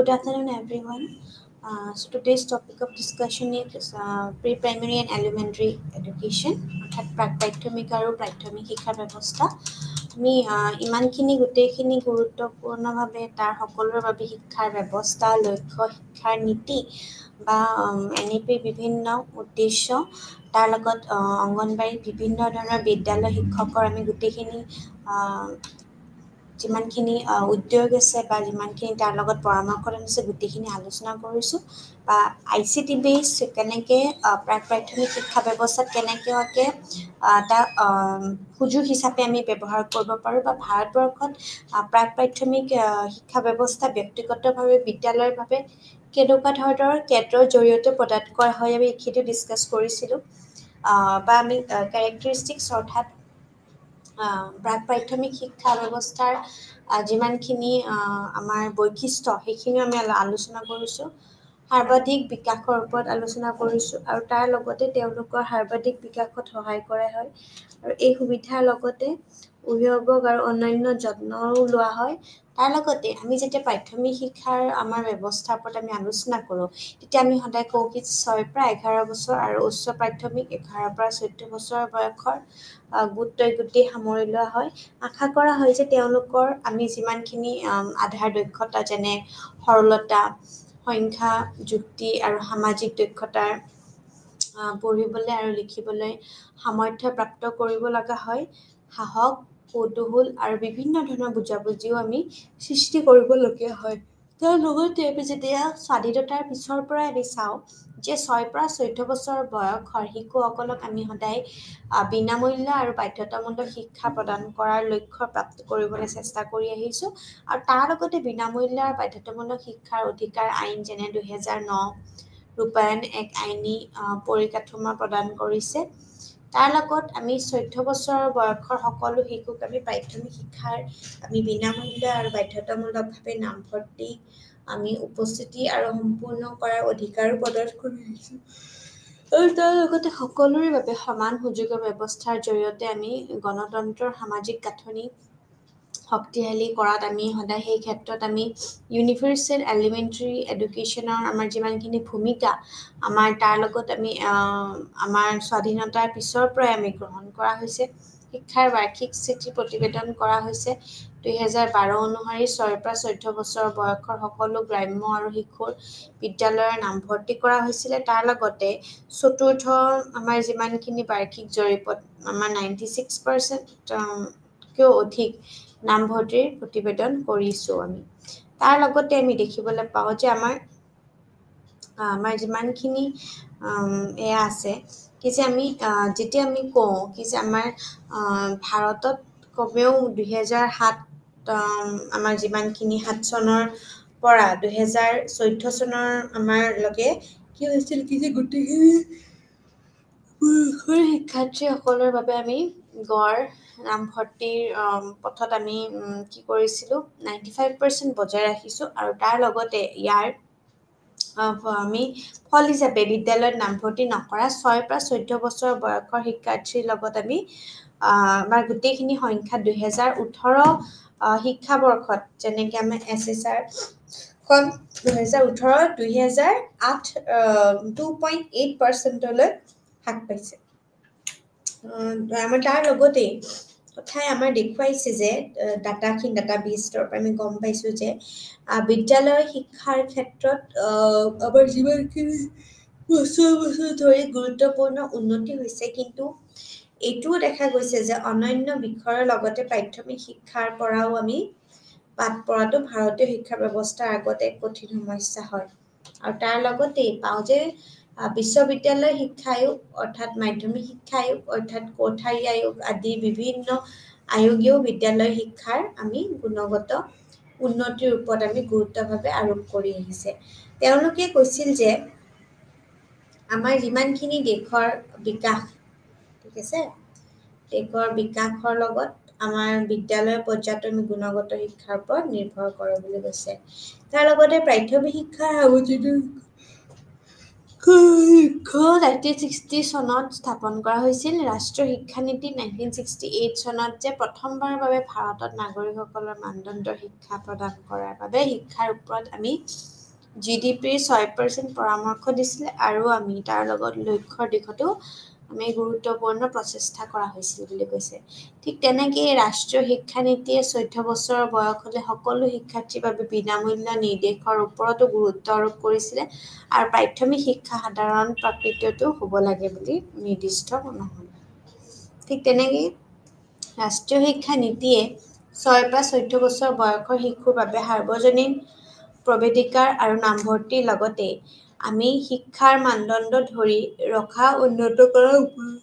Good afternoon, everyone. So today's topic of discussion is pre-primary and elementary education, অৰ্থাৎ প্ৰাক-প্ৰাথমিক আৰু প্ৰাথমিক শিক্ষা ব্যৱস্থা। আমি ইমানখিনি গোটেইখিনি গুৰুত্বপূৰ্ণভাৱে তাৰ সকলোৰে বাবে শিক্ষাৰ ব্যৱস্থা, লক্ষ্য, শিক্ষাৰ নীতি বা NEP বিভিন্ন উদ্দেশ্য, তাৰ লগত অংগনবাড়ী বিভিন্ন ধৰণৰ বিদ্যালয় শিক্ষকৰ আমি গোটেইখিনি যিমানখিনি উদ্যোগ আছে বা যিমানখিনি তাৰ লগত পৰামৰ্শ আছে গোটেইখিনি আলোচনা কৰিছোঁ বা ICT বেছ কেনেকৈ প্ৰাক-প্ৰাথমিক শিক্ষা ব্যৱস্থাত কেনেকৈ এটা সুযোগ হিচাপে আমি ব্যৱহাৰ কৰিব পাৰোঁ বা ভাৰতবৰ্ষত প্ৰাক-প্ৰাথমিক শিক্ষা ব্যৱস্থা ব্যক্তিগতভাৱে বিদ্যালয়ৰভাৱে কেনেকুৱা ধৰণৰ কেন্দ্ৰৰ জৰিয়তে প্ৰদান কৰা হয় আমি এইখিনি ডিছকাছ কৰিছিলোঁ বা আমি কেৰেক্টাৰিষ্টিক্স অৰ্থাৎ প্ৰাক-প্ৰাথমিক শিক্ষা ব্যৱস্থাৰ যিমানখিনি আমাৰ বৈশিষ্ট্য সেইখিনিও আমি আলোচনা কৰিছোঁ। সৰ্বাধিক বিকাশৰ ওপৰত আলোচনা কৰিছোঁ আৰু তাৰ লগতে তেওঁলোকৰ সৰ্বাধিক বিকাশত সহায় কৰা হয় আৰু এই সুবিধাৰ লগতে অভিভাৱক আৰু অন্যান্য যত্নও লোৱা হয়। তাৰ লগতে আমি যেতিয়া প্ৰাথমিক শিক্ষাৰ আমাৰ ব্যৱস্থাৰ ওপৰত আমি আলোচনা কৰোঁ তেতিয়া আমি সদায় কওঁ কি 6 পৰা 11 বছৰ আৰু উচ্চ প্ৰাথমিক 11 পৰা 14 বছৰ বয়সৰ গোটেই সামৰি লোৱা হয়। আশা কৰা হয় যে তেওঁলোকৰ আমি যিমানখিনি আধাৰ দক্ষতা যেনে সৰলতা, সংখ্যা, যুক্তি আৰু সামাজিক দক্ষতাৰ পঢ়িবলৈ আৰু লিখিবলৈ সামৰ্থ্য প্ৰাপ্ত কৰিব লগা হয়। সাহস, কৌতূহল আৰু বিভিন্ন ধৰণৰ বুজাবুজিও আমি সৃষ্টি কৰিবলগীয়া হয়। তাৰ লগতে আমি যেতিয়া স্বাধীনতাৰ পিছৰ পৰাই আমি চাওঁ যে 6 পৰা 14 বছৰ বয়সৰ শিশুসকলক আমি সদায় বিনামূল্য আৰু বাধ্যতামূলক শিক্ষা প্ৰদান কৰাৰ লক্ষ্য প্ৰাপ্ত কৰিবলৈ চেষ্টা কৰি আহিছোঁ আৰু তাৰ লগতে বিনামূল্য আৰু বাধ্যতামূলক শিক্ষাৰ অধিকাৰ আইন যেনে 2009 ৰূপায়ণ এক আইনী পৰিকাঠামো প্ৰদান কৰিছে। তাৰ লগত আমি 14 বছৰ বয়সৰ সকলো শিশুক আমি প্ৰাথমিক শিক্ষাৰ আমি বিনামূল্য আৰু বাধ্যতামূলকভাৱে নামভৰ্তি আমি উপস্থিতি আৰু সম্পূৰ্ণ কৰাৰ অধিকাৰো প্ৰদান কৰি আহিছোঁ আৰু তাৰ লগতে সকলোৰে বাবে সমান সুযোগৰ ব্যৱস্থাৰ জৰিয়তে আমি গণতন্ত্ৰৰ সামাজিক গাঁথনি শক্তিশালী কৰাত আমি সদায় সেই ক্ষেত্ৰত আমি ইউনিভাৰ্চেল এলিমেণ্টাৰী এডুকেশ্যনৰ আমাৰ যিমানখিনি ভূমিকা আমাৰ তাৰ লগত আমি আমাৰ স্বাধীনতাৰ পিছৰ পৰাই আমি গ্ৰহণ কৰা হৈছে। শিক্ষাৰ বাৰ্ষিক স্থিতি প্ৰতিবেদন কৰা হৈছে 2012 অনুসৰি 6 পৰা 14 বছৰ বয়সৰ সকলো গ্ৰাম্য আৰু শিশুৰ বিদ্যালয়ৰ নামভৰ্তি কৰা হৈছিলে। তাৰ লগতে চতুৰ্থ আমাৰ যিমানখিনি বাৰ্ষিক জৰীপত আমাৰ 96%কেও অধিক নামভৰ্তিৰ প্ৰতিবেদন কৰিছোঁ আমি। তাৰ লগতে আমি দেখিবলৈ পাওঁ যে আমাৰ যিমানখিনি এয়া আছে কি যে আমি যেতিয়া আমি কওঁ কি যে আমাৰ ভাৰতত কমেও 2007 আমাৰ যিমানখিনি 7 চনৰ পৰা 2014 চনৰ আমাৰ লগে কি হৈছিল কি যে গোটেইখিনি শিক্ষাৰ্থীসকলৰ বাবে আমি গড় নামভৰ্তিৰ পথত আমি কি কৰিছিলোঁ 95% বজাই ৰাখিছোঁ আৰু তাৰ লগতে ইয়াৰ আমি ফল হিচাপে বিদ্যালয়ত নামভৰ্তি নকৰা 6 পৰা 14 বছৰ বয়সৰ শিক্ষাৰ্থীৰ লগত আমি আমাৰ গোটেইখিনি সংখ্যা 2018 শিক্ষাবৰ্ষত যেনেকৈ আমাৰ SSR খন 2018-2008 2.8%লৈ হ্ৰাস পাইছে। আমাৰ তাৰ লগতেই কথাই আমাৰ দেখুৱাইছে যে ডাটাবেছৰ পৰা আমি গম পাইছোঁ যে বিদ্যালয় শিক্ষাৰ ক্ষেত্ৰত আমাৰ যিমানখিনি বছৰ ধৰি গুৰুত্বপূৰ্ণ উন্নতি হৈছে কিন্তু এইটোও দেখা গৈছে যে অন্যান্য বিষয়ৰ লগতে প্ৰাথমিক শিক্ষাৰ পৰাও আমি বাদ পৰাটো ভাৰতীয় শিক্ষা ব্যৱস্থাৰ আগত এক কঠিন সমস্যা হয় আৰু তাৰ লগতেই পাওঁ যে বিশ্ববিদ্যালয় শিক্ষা আয়োগ অৰ্থাৎ মাধ্যমিক শিক্ষা আয়োগ অৰ্থাৎ কোঠাৰী আয়োগ আদি বিভিন্ন আয়োগেও বিদ্যালয় শিক্ষাৰ আমি গুণগত উন্নতিৰ ওপৰত আমি গুৰুত্বভাৱে আৰোপ কৰি আহিছে। তেওঁলোকে কৈছিল যে আমাৰ যিমানখিনি দেশৰ বিকাশ ঠিক আছে দেশৰ বিকাশৰ লগত আমাৰ বিদ্যালয় পৰ্যায়ত আমি গুণগত শিক্ষাৰ ওপৰত নিৰ্ভৰ কৰে বুলি কৈছে। তাৰ লগতে প্ৰাথমিক শিক্ষাৰ 1960 চনত স্থাপন কৰা হৈছিল। ৰাষ্ট্ৰীয় শিক্ষানীতি 1968 চনত যে প্ৰথমবাৰৰ বাবে ভাৰতত নাগৰিকসকলৰ মানদণ্ডৰ শিক্ষা প্ৰদান কৰাৰ বাবে শিক্ষাৰ ওপৰত আমি GDPৰ 6% পৰামৰ্শ দিছিলে আৰু আমি তাৰ লগত লক্ষ্যৰ দিশতো আমি গুৰুত্বপূৰ্ণ প্ৰচেষ্টা কৰা হৈছিল বুলি কৈছে। ঠিক তেনেকৈ ৰাষ্ট্ৰীয় শিক্ষানীতিয়ে 14 বছৰৰ বয়স হ'লে সকলো শিক্ষাৰ্থীৰ বাবে বিনামূল্য নিৰ্দেশৰ ওপৰতো গুৰুত্ব আৰোপ কৰিছিলে আৰু প্ৰাথমিক শিক্ষা সাধাৰণ প্ৰকৃতিতো হ'ব লাগে বুলি নিৰ্দিষ্ট নহয়। ঠিক তেনেকৈ ৰাষ্ট্ৰীয় শিক্ষা নীতিয়ে 6 পৰা 14 বছৰ বয়সৰ শিশুৰ বাবে সাৰ্বজনীন প্ৰৱেশিকাৰ আৰু নামভৰ্তিৰ লগতে আমি শিক্ষাৰ মানদণ্ড ধৰি ৰখা উন্নত কৰাৰ ওপৰত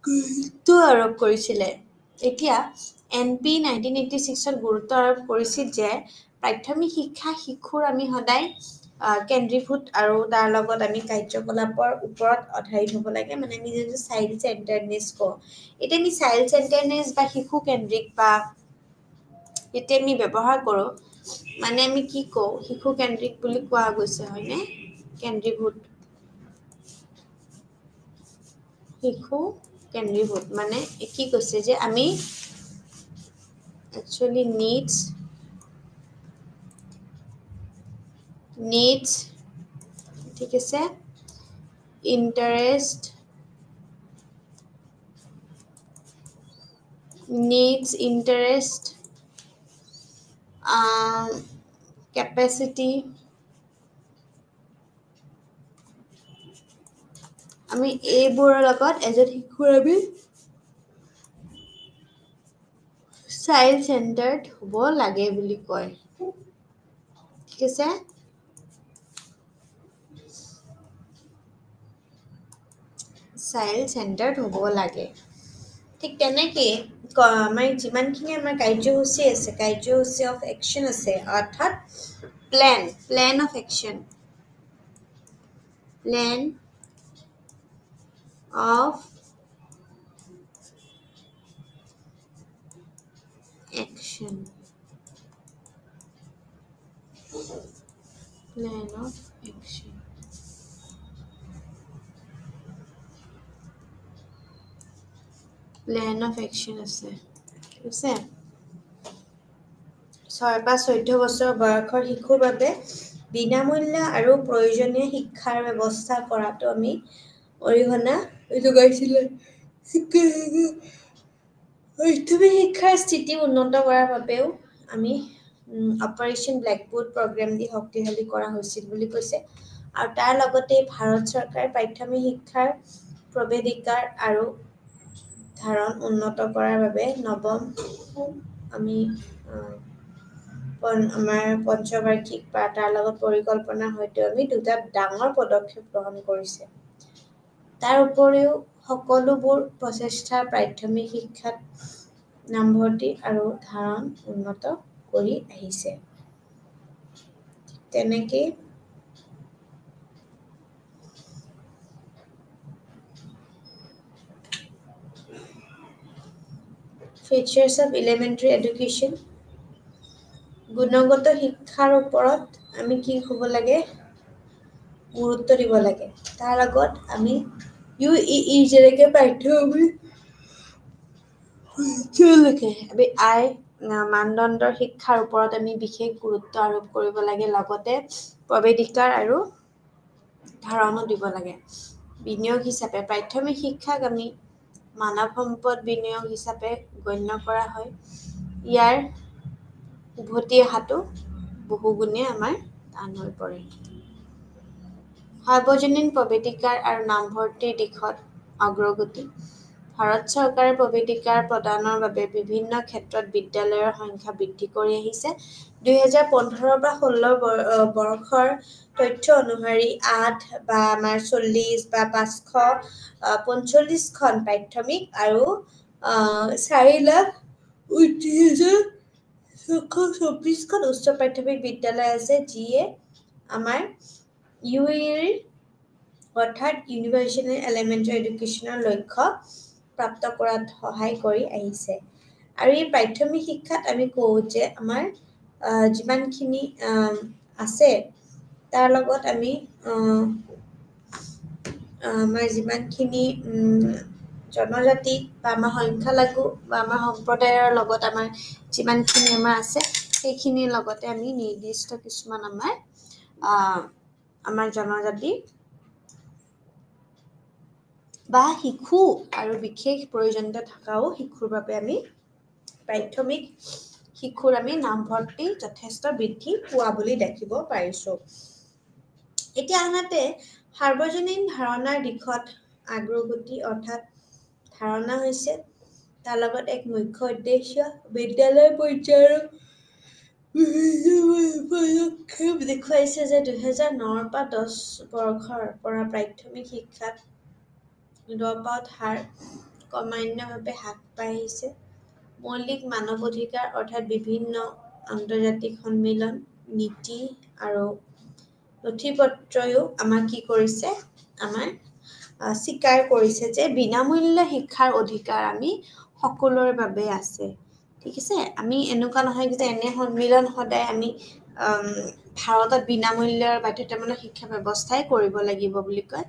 গুৰুত্ব আৰোপ কৰিছিলে। এতিয়া NP 1986ত গুৰুত্ব আৰোপ কৰিছিল যে প্ৰাথমিক শিক্ষা শিশুৰ আমি সদায় কেন্দ্ৰীভূত আৰু তাৰ লগত আমি কাৰ্যকলাপৰ ওপৰত আধাৰিত হ'ব লাগে। মানে আমি যিটো চাইল্ড চেণ্টাৰ্ডনেছ কওঁ, এতিয়া আমি চাইল্ড চেণ্টাৰ্ডনেছ বা শিশু কেন্দ্ৰিক বা এতিয়া আমি ব্যৱহাৰ কৰোঁ, মানে আমি কি কওঁ, শিশু কেন্দ্ৰিক বুলি কোৱা গৈছে হয়নে? কেন্দ্ৰীভূত শিশু কেন্দ্ৰীভূত মানে কি কৈছে যে আমি একচুৱেলি নিডছ ঠিক আছে, ইণ্টাৰেষ্ট কেপাচিটি আমি এইবোৰৰ লগত এজন শিশুৰ আমি চাইল্ড চেণ্টাৰ্ড হ'ব লাগে বুলি কয়। ঠিক আছে, চাইল্ড চেণ্টাৰ্ড হ'ব লাগে। ঠিক তেনেকেই আমাৰ যিমানখিনি আমাৰ কাৰ্যসূচী আছে, কাৰ্যসূচী অফ একশ্যন আছে, অৰ্থাৎ plane of action, plane of action, plane of action. Plane of action আছে, ঠিক আছে। 6 বা 14 বছৰ বয়সৰ শিশুৰ বাবে বিনামূল্য আৰু প্ৰয়োজনীয় শিক্ষাৰ ব্যৱস্থা কৰাটো আমি অৰিহণা যোগাইছিলে। প্ৰাথমিক শিক্ষাৰ স্থিতি উন্নত কৰাৰ বাবেও আমি অপাৰেশ্যন ব্লেকবোৰ্ড প্ৰগ্ৰেম দি শক্তিশালী কৰা হৈছিল বুলি কৈছে। আৰু তাৰ লগতে ভাৰত চৰকাৰে প্ৰাথমিক শিক্ষাৰ প্ৰৱেশিকাৰ আৰু ধাৰণ উন্নত কৰাৰ বাবে নৱম আমি আমাৰ পঞ্চবাৰ্ষিক বা তাৰ লগত পৰিকল্পনাৰ সৈতে আমি দুটা ডাঙৰ পদক্ষেপ গ্ৰহণ কৰিছে। তাৰ উপৰিও সকলোবোৰ প্ৰচেষ্টা প্ৰাথমিক শিক্ষাত নামভৰ্তি আৰু ধাৰণ উন্নত কৰি আহিছে। তেনেকেই ফিচাৰ্ছ অফ এলিমেণ্টাৰী এডুকেশ্যন, গুণগত শিক্ষাৰ ওপৰত আমি কি হ'ব লাগে, গুৰুত্ব দিব লাগে। তাৰ লগত আমি UEE যেনেকৈ পাঠ্যভূমিক আমি মানদণ্ডৰ শিক্ষাৰ ওপৰত আমি বিশেষ গুৰুত্ব আৰোপ কৰিব লাগে। লগতে প্ৰৱেশিকাৰ আৰু ধাৰণো দিব লাগে। বিনিয়োগ হিচাপে প্ৰাথমিক শিক্ষাক আমি মানৱ সম্পদ বিনিয়োগ হিচাপে গণ্য কৰা হয়। ইয়াৰ উভতি অহাটো বহুগুণে আমাৰ টান হৈ পৰে। সাৰ্বজনীন প্ৰৱেশিকাৰ আৰু নামভৰ্তিৰ দিশত অগ্ৰগতি, ভাৰত চৰকাৰে প্ৰৱেশিকাৰ প্ৰদানৰ বাবে বিভিন্ন ক্ষেত্ৰত বিদ্যালয়ৰ সংখ্যা বৃদ্ধি কৰি আহিছে। 2015 বা 16 বৰ্ষৰ তথ্য অনুসৰি 8 বা আমাৰ 40 বা 545খন প্ৰাথমিক আৰু 4,29,624খন উচ্চ প্ৰাথমিক বিদ্যালয় আছে, যিয়ে আমাৰ UEE অৰ্থাৎ ইউনিভাৰ্চেল এলিমেণ্টাৰী এডুকেশ্যনৰ লক্ষ্য প্ৰাপ্ত কৰাত সহায় কৰি আহিছে। আৰু এই প্ৰাথমিক শিক্ষাত আমি কওঁ যে আমাৰ যিমানখিনি আছে তাৰ লগত আমি আমাৰ যিমানখিনি জনজাতি বা আমাৰ সংখ্যালঘু বা আমাৰ সম্প্ৰদায়ৰ লগত আমাৰ যিমানখিনি আমাৰ আছে সেইখিনিৰ লগতে আমি নিৰ্দিষ্ট কিছুমান আমাৰ জনজাতি বা শিশু আৰু বিশেষ প্ৰয়োজনীয়তা থকাও শিশুৰ বাবে আমি প্ৰাথমিক শিশুৰ আমি নামভৰ্তি যথেষ্ট বৃদ্ধি পোৱা বুলি দেখিব পাৰিছোঁ। এতিয়া আনহাতে সাৰ্বজনীন ধাৰণাৰ দিশত অগ্ৰগতি অৰ্থাৎ ধাৰণা হৈছে তাৰ লগত এক মুখ্য উদ্দেশ্য বিদ্যালয় পৰ্যায়ৰ পদক্ষেপ দেখুৱাইছে যে 2009 পৰা 10 বৰ্ষৰ পৰা প্ৰাথমিক শিক্ষাত ড্ৰপআউট হাৰ ক্ৰমান্বয়ে হ্ৰাস পাই আহিছে। মৌলিক মানৱ অধিকাৰ অৰ্থাৎ বিভিন্ন আন্তৰ্জাতিক সন্মিলন নীতি আৰু নথিপত্ৰও আমাক কি কৰিছে আমাৰ স্বীকাৰ কৰিছে যে বিনামূল্য শিক্ষাৰ অধিকাৰ আমি সকলোৰে বাবে আছে। ঠিক আছে, আমি এনেকুৱা নহয় যে এনে সন্মিলন সদায় আমি ভাৰতত বিনামূল্যৰ বাধ্যতামূলক শিক্ষা ব্যৱস্থাই কৰিব লাগিব বুলি কয়।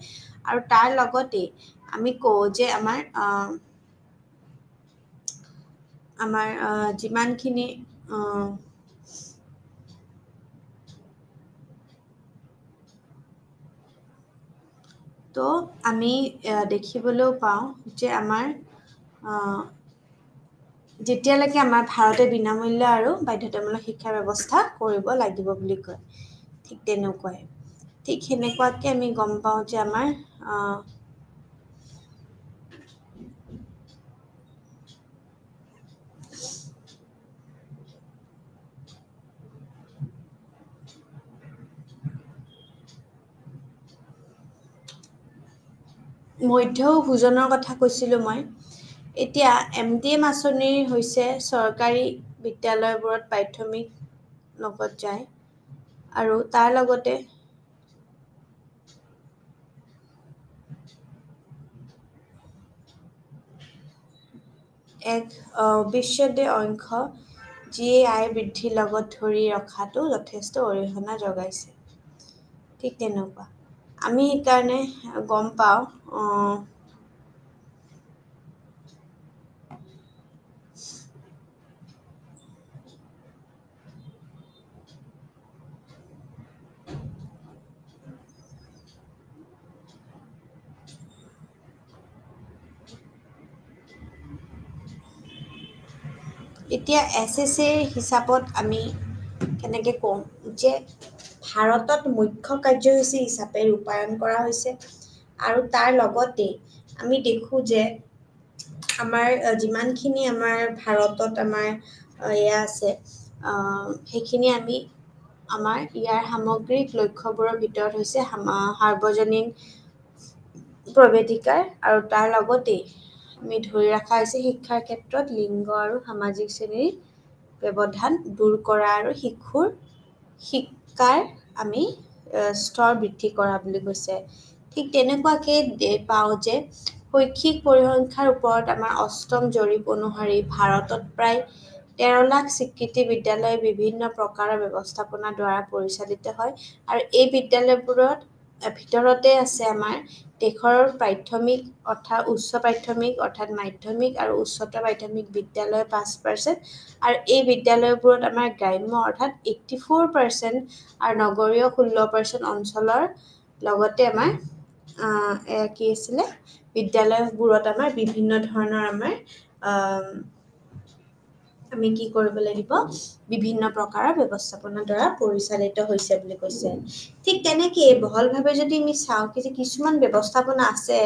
আৰু তাৰ লগতে আমি কওঁ যে আমাৰ যিমানখিনি তো আমি দেখিবলৈও পাওঁ যে আমাৰ যেতিয়ালৈকে আমাৰ ভাৰতে বিনামূল্য আৰু বাধ্যতামূলক শিক্ষা ব্যৱস্থা কৰিব লাগিব বুলি কয়। ঠিক তেনেকুৱাই ঠিক সেনেকুৱাকৈ আমি গম পাওঁ যে আমাৰ মধ্য ভোজনৰ কথা কৈছিলোঁ মই। এতিয়া MDM আঁচনি হৈছে চৰকাৰী বিদ্যালয়বোৰত প্ৰাথমিক লগত যায় আৰু তাৰ লগতে এক অবিচ্ছেদ্য অংশ যিয়ে আয় বৃদ্ধিৰ লগত ধৰি ৰখাটো যথেষ্ট অৰিহণা যোগাইছে। ঠিক তেনেকুৱা আমি সেইকাৰণে গম পাওঁ এতিয়া SSA হিচাপত আমি কেনেকৈ কওঁ যে ভাৰতত মুখ্য কাৰ্যসূচী হিচাপে ৰূপায়ণ কৰা হৈছে আৰু তাৰ লগতে আমি দেখোঁ যে আমাৰ যিমানখিনি আমাৰ ভাৰতত আমাৰ এয়া আছে সেইখিনি আমি আমাৰ ইয়াৰ সামগ্ৰিক লক্ষ্যবোৰৰ ভিতৰত হৈছে সাৰ্বজনীন প্ৰৱেশিকাৰ আৰু তাৰ লগতেই আমি ধৰি ৰখা হৈছে শিক্ষাৰ ক্ষেত্ৰত লিংগ আৰু সামাজিক শ্ৰেণীৰ ব্যৱধান দূৰ কৰা আৰু শিশুৰ শিক্ষাৰ আমি স্তৰ বৃদ্ধি কৰা বুলি কৈছে। ঠিক তেনেকুৱাকৈ পাওঁ যে শৈক্ষিক পৰিসংখ্যাৰ ওপৰত আমাৰ 8ম জৰীপ অনুসৰি ভাৰতত প্ৰায় 13 লাখ স্বীকৃতি বিদ্যালয় বিভিন্ন প্ৰকাৰৰ ব্যৱস্থাপনাৰ দ্বাৰা পৰিচালিত হয় আৰু এই বিদ্যালয়বোৰৰ ভিতৰতে আছে আমাৰ দেশৰ প্ৰাথমিক অৰ্থাৎ উচ্চ প্ৰাথমিক অৰ্থাৎ মাধ্যমিক আৰু উচ্চতৰ প্ৰাথমিক বিদ্যালয় 5% আৰু এই বিদ্যালয়বোৰত আমাৰ গ্ৰাম্য অৰ্থাৎ 84% আৰু নগৰীয় 16% অঞ্চলৰ লগতে আমাৰ কি আছিলে বিদ্যালয়বোৰত আমাৰ বিভিন্ন ধৰণৰ আমাৰ আমি কি কৰিব লাগিব বিভিন্ন প্ৰকাৰৰ ব্যৱস্থাপনাৰ দ্বাৰা পৰিচালিত হৈছে বুলি কৈছে। ঠিক তেনেকৈ বহলভাৱে যদি আমি চাওঁ কিছুমান ব্যৱস্থাপনা আছে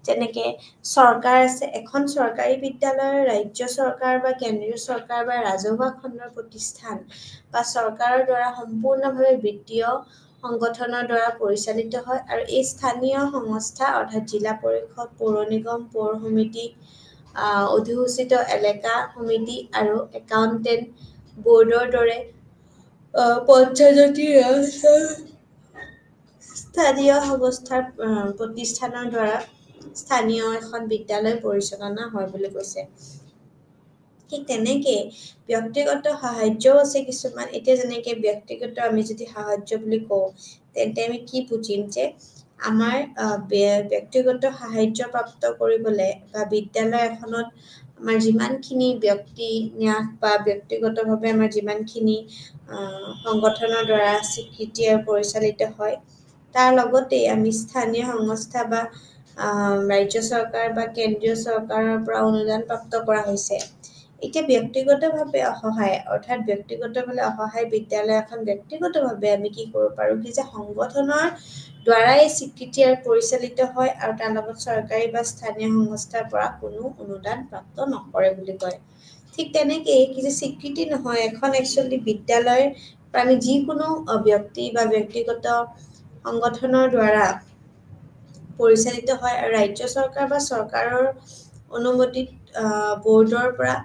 যেনেকৈ চৰকাৰ আছে, এখন চৰকাৰী বিদ্যালয় ৰাজ্য চৰকাৰ বা কেন্দ্ৰীয় চৰকাৰ বা ৰাজহুৱা খণ্ডৰ প্ৰতিষ্ঠান বা চৰকাৰৰ দ্বাৰা সম্পূৰ্ণভাৱে বিত্তীয় সংগঠনৰ দ্বাৰা পৰিচালিত হয় আৰু এই স্থানীয় সংস্থা অৰ্থাৎ জিলা পৰিষদ, পৌৰ নিগম, পৌৰ সমিতি, অধিসূচিত এলেকা সমিতি আৰু একাউণ্টেণ্ট বোৰ্ডৰ দৰে পঞ্চায়তী স্থানীয় সংস্থাৰ প্ৰতিষ্ঠানৰ দ্বাৰা স্থানীয় এখন বিদ্যালয় পৰিচালনা হয় বুলি কৈছে। ঠিক তেনেকৈ ব্যক্তিগত সাহায্যও আছে কিছুমান। এতিয়া যেনেকৈ ব্যক্তিগত আমি যদি সাহায্য বুলি কওঁ তেন্তে আমি কি বুজিম যে আমাৰ ব্যক্তিগত সাহায্য প্ৰাপ্ত কৰিবলৈ বা বিদ্যালয় এখনত আমাৰ যিমানখিনি ব্যক্তি ন্যাস বা ব্যক্তিগতভাৱে আমাৰ যিমানখিনি সংগঠনৰ দ্বাৰা স্বীকৃতি আৰু পৰিচালিত হয়, তাৰ লগতে আমি স্থানীয় সংস্থা বা ৰাজ্য চৰকাৰ বা কেন্দ্ৰীয় চৰকাৰৰ পৰা অনুদান প্ৰাপ্ত কৰা হৈছে। এতিয়া ব্যক্তিগতভাৱে অসহায় অৰ্থাৎ ব্যক্তিগতভাৱে অসহায় বিদ্যালয় এখন ব্যক্তিগতভাৱে আমি কি কৰিব পাৰোঁ কি যে সংগঠনৰ দ্বাৰাই স্বীকৃতি আৰু পৰিচালিত হয় আৰু তাৰ লগত চৰকাৰী বা স্থানীয় সংস্থাৰ পৰা কোনো অনুদান প্ৰাপ্ত নকৰে বুলি কয়। ঠিক তেনেকেই কিছু স্বীকৃতি নহয় এখন একচুৱেলি বিদ্যালয় আমি যিকোনো ব্যক্তি বা ব্যক্তিগত সংগঠনৰ দ্বাৰা পৰিচালিত হয় আৰু ৰাজ্য চৰকাৰ বা চৰকাৰৰ অনুমতিত বৰ্ডৰ পৰা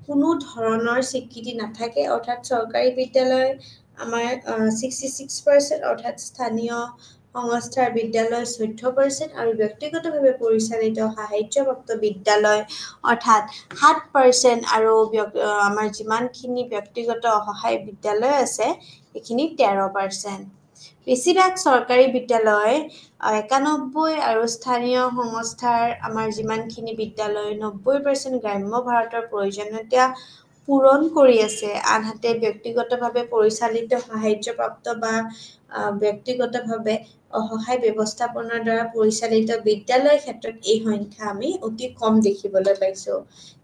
কোনো ধৰণৰ স্বীকৃতি নাথাকে, অৰ্থাৎ চৰকাৰী বিদ্যালয় আমাৰ 66% অৰ্থাৎ স্থানীয় সংস্থাৰ বিদ্যালয় 14% আৰু ব্যক্তিগতভাৱে পৰিচালিত সাহায্যপ্ৰাপ্ত বিদ্যালয় অৰ্থাৎ 7% আৰু আমাৰ যিমানখিনি ব্যক্তিগত অসহায় বিদ্যালয় আছে সেইখিনি 13%। বেছিভাগ চৰকাৰী বিদ্যালয় 91 আৰু স্থানীয় সংস্থাৰ আমাৰ যিমানখিনি বিদ্যালয় 90% গ্ৰাম্য ভাৰতৰ প্ৰয়োজনীয়তা পূৰণ কৰি আছে, আনহাতে ব্যক্তিগতভাৱে পৰিচালিত সাহায্যপ্ৰাপ্ত বা ব্যক্তিগতভাৱে অসহায় ব্যৱস্থাপনাৰ দ্বাৰা পৰিচালিত বিদ্যালয়ৰ ক্ষেত্ৰত এই সংখ্যা আমি অতি কম দেখিবলৈ পাইছোঁ।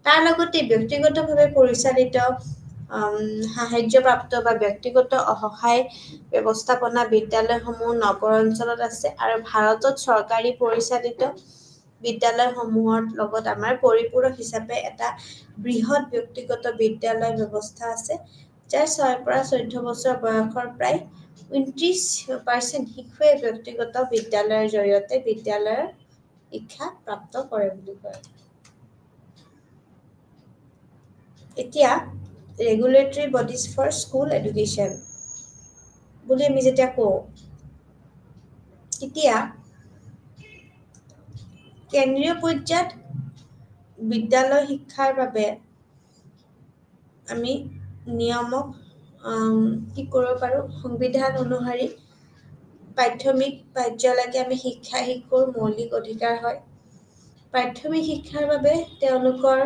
তাৰ লগতে ব্যক্তিগতভাৱে পৰিচালিত সাহায্যপ্ৰাপ্ত বা ব্যক্তিগত অসহায় ব্যৱস্থাপনা বিদ্যালয়সমূহ নগৰ অঞ্চলত আছে আৰু ভাৰতত চৰকাৰী পৰিচালিত বিদ্যালয়সমূহৰ লগত আমাৰ পৰিপূৰক হিচাপে এটা বৃহৎ ব্যক্তিগত বিদ্যালয় ব্যৱস্থা আছে, যাৰ 6 পৰা 14 বছৰ বয়সৰ প্ৰায় 29% শিশুৱে ব্যক্তিগত বিদ্যালয়ৰ জৰিয়তে বিদ্যালয়ৰ শিক্ষা প্ৰাপ্ত কৰে বুলি কয়। এতিয়া regulatory bodies for school education বুলি আমি যেতিয়া কওঁ, তেতিয়া কেন্দ্ৰীয় পৰ্যায়ত বিদ্যালয় শিক্ষাৰ বাবে আমি নিয়মক কি কৰিব পাৰোঁ, সংবিধান অনুসৰি প্ৰাথমিক পৰ্যায়লৈকে আমি শিশুৰ মৌলিক অধিকাৰ হয়। প্ৰাথমিক শিক্ষাৰ বাবে তেওঁলোকৰ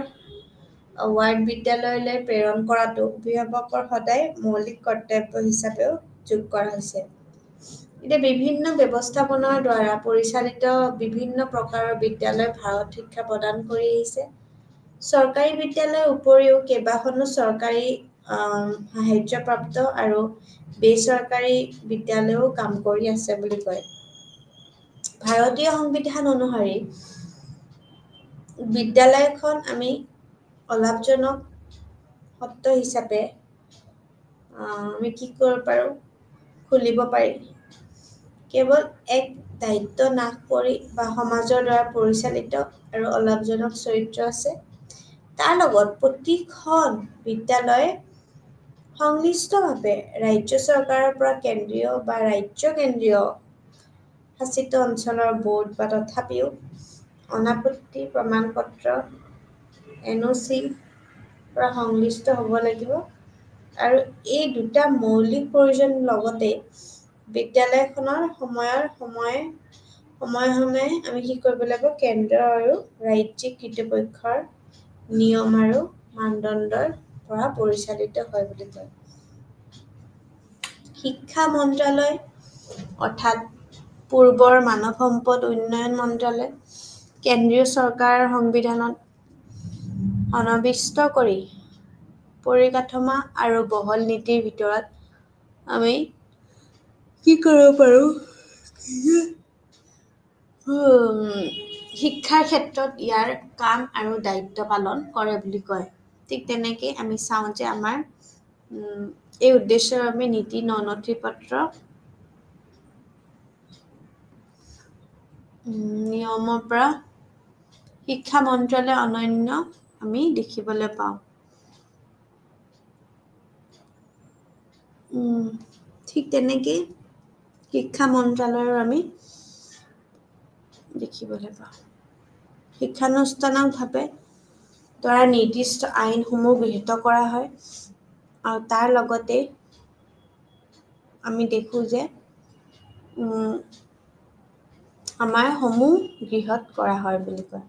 ৱাৰ্ড বিদ্যালয়লৈ প্ৰেৰণ কৰাটো অভিভাৱকৰ সদায় মৌলিক কৰ্তব্য হিচাপেও যোগ কৰা হৈছে। এতিয়া বিভিন্ন ব্যৱস্থাপনাৰ দ্বাৰা পৰিচালিত বিভিন্ন প্ৰকাৰৰ বিদ্যালয় ভাৰত শিক্ষা প্ৰদান কৰি আহিছে। চৰকাৰী বিদ্যালয়ৰ উপৰিও কেইবাখনো চৰকাৰী সাহায্যপ্ৰাপ্ত আৰু বেচৰকাৰী বিদ্যালয়ও কাম কৰি আছে বুলি কয়। ভাৰতীয় সংবিধান অনুসৰি বিদ্যালয়খন আমি অলাভজনক সত্ৰ হিচাপে আমি কি কৰিব পাৰোঁ, খুলিব পাৰি। কেৱল এক দায়িত্ব নাশ কৰি বা সমাজৰ দ্বাৰা পৰিচালিত আৰু অলাভজনক চৰিত্ৰ আছে। তাৰ লগত প্ৰতিখন বিদ্যালয় সংশ্লিষ্টভাৱে ৰাজ্য চৰকাৰৰ পৰা কেন্দ্ৰীয় বা কেন্দ্ৰীয় শাসিত অঞ্চলৰ বোৰ্ড বা তথাপিও অনাপত্তি প্ৰমাণপত্ৰ NOC পৰা সংশ্লিষ্ট হ'ব লাগিব আৰু এই দুটা মৌলিক প্ৰয়োজন লগতে বিদ্যালয়খনৰ সময়ে আমি কি কৰিব লাগিব, কেন্দ্ৰ আৰু ৰাজ্যিক কৰ্তৃপক্ষৰ নিয়ম আৰু মানদণ্ডৰ পৰা পৰিচালিত হয় বুলি কয়। শিক্ষা মন্ত্ৰালয় অৰ্থাৎ পূৰ্বৰ মানৱ সম্পদ উন্নয়ন মন্ত্ৰালয় কেন্দ্ৰীয় চৰকাৰৰ সংবিধানত সন্নিৱিষ্ট কৰি পৰিকাঠামো আৰু বহল নীতিৰ ভিতৰত আমি কি কৰিব পাৰোঁ, শিক্ষাৰ ক্ষেত্ৰত ইয়াৰ কাম আৰু দায়িত্ব পালন কৰে বুলি কয়। ঠিক তেনেকে আমি চাওঁ যে আমাৰ এই উদ্দেশ্যৰ বাবে নীতি নথি পত্ৰ নিয়মৰ পৰা শিক্ষা মন্ত্ৰালয় অনন্য আমি দেখিবলৈ পাওঁ। ঠিক তেনেকেই শিক্ষা মন্ত্ৰালয়ৰ আমি দেখিবলৈ পাওঁ। শিক্ষানুষ্ঠানকভাৱে দ্বাৰা নিৰ্দিষ্ট আইনসমূহ গৃহীত কৰা হয় আৰু তাৰ লগতে আমি দেখোঁ যে আমাৰ সমূহ গৃহত কৰা হয় বুলি কয়।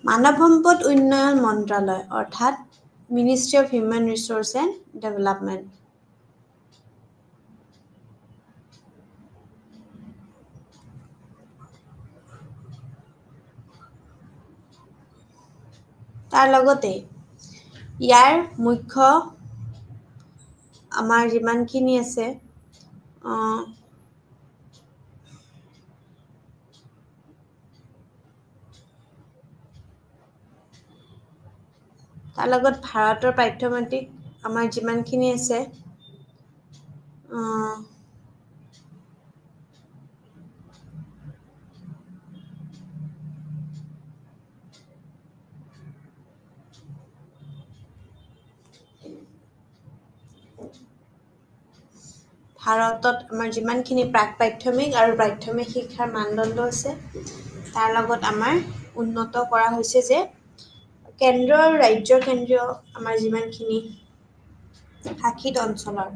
মানৱ সম্পদ উন্নয়ন মন্ত্ৰালয় অৰ্থাৎ ministry of human resource and development. তাৰ লগতে ইয়াৰ মুখ্য আমাৰ যিমানখিনি আছে তাৰ লগত ভাৰতৰ পাঠ্যপুথিত আমাৰ যিমানখিনি আছে ভাৰতত আমাৰ যিমানখিনি প্ৰাক-প্ৰাথমিক আৰু প্ৰাথমিক শিক্ষাৰ মানদণ্ড আছে তাৰ লগত আমাৰ উন্নত কৰা হৈছে যে কেন্দ্ৰ আৰু কেন্দ্ৰীয় আমাৰ যিমানখিনি শাসিত অঞ্চলৰ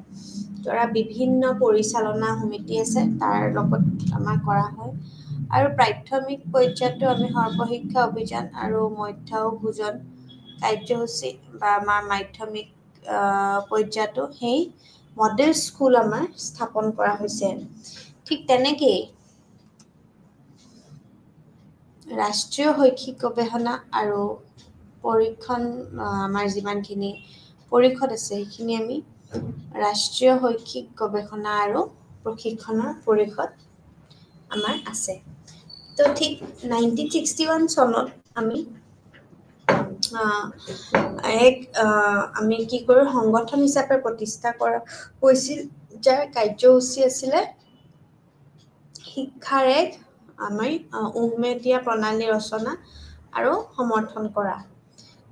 ধৰা বিভিন্ন পৰিচালনা সমিতি আছে তাৰ লগত আমাৰ কৰা হয়। আৰু প্ৰাথমিক পৰ্যায়তো আমি সৰ্বশিক্ষা অভিযান আৰু মধ্য ভোজন কাৰ্যসূচী বা আমাৰ মাধ্যমিক পৰ্যায়তো সেই মডেল স্কুল আমাৰ স্থাপন কৰা হৈছে। ঠিক তেনেকেই ৰাষ্ট্ৰীয় শৈক্ষিক গৱেষণা আৰু পৰীক্ষণ আমাৰ যিমানখিনি পৰিষদ আছে সেইখিনি আমি ৰাষ্ট্ৰীয় শৈক্ষিক গৱেষণা আৰু প্ৰশিক্ষণৰ পৰিষদ আমাৰ আছে। ত' ঠিক 1961 চনত আমি আমি কি কৰোঁ সংগঠন হিচাপে প্ৰতিষ্ঠা কৰা হৈছিল যাৰ কাৰ্যসূচী আছিলে শিক্ষাৰ এক আমি উহমেতীয়া প্ৰণালী ৰচনা আৰু সমৰ্থন কৰা।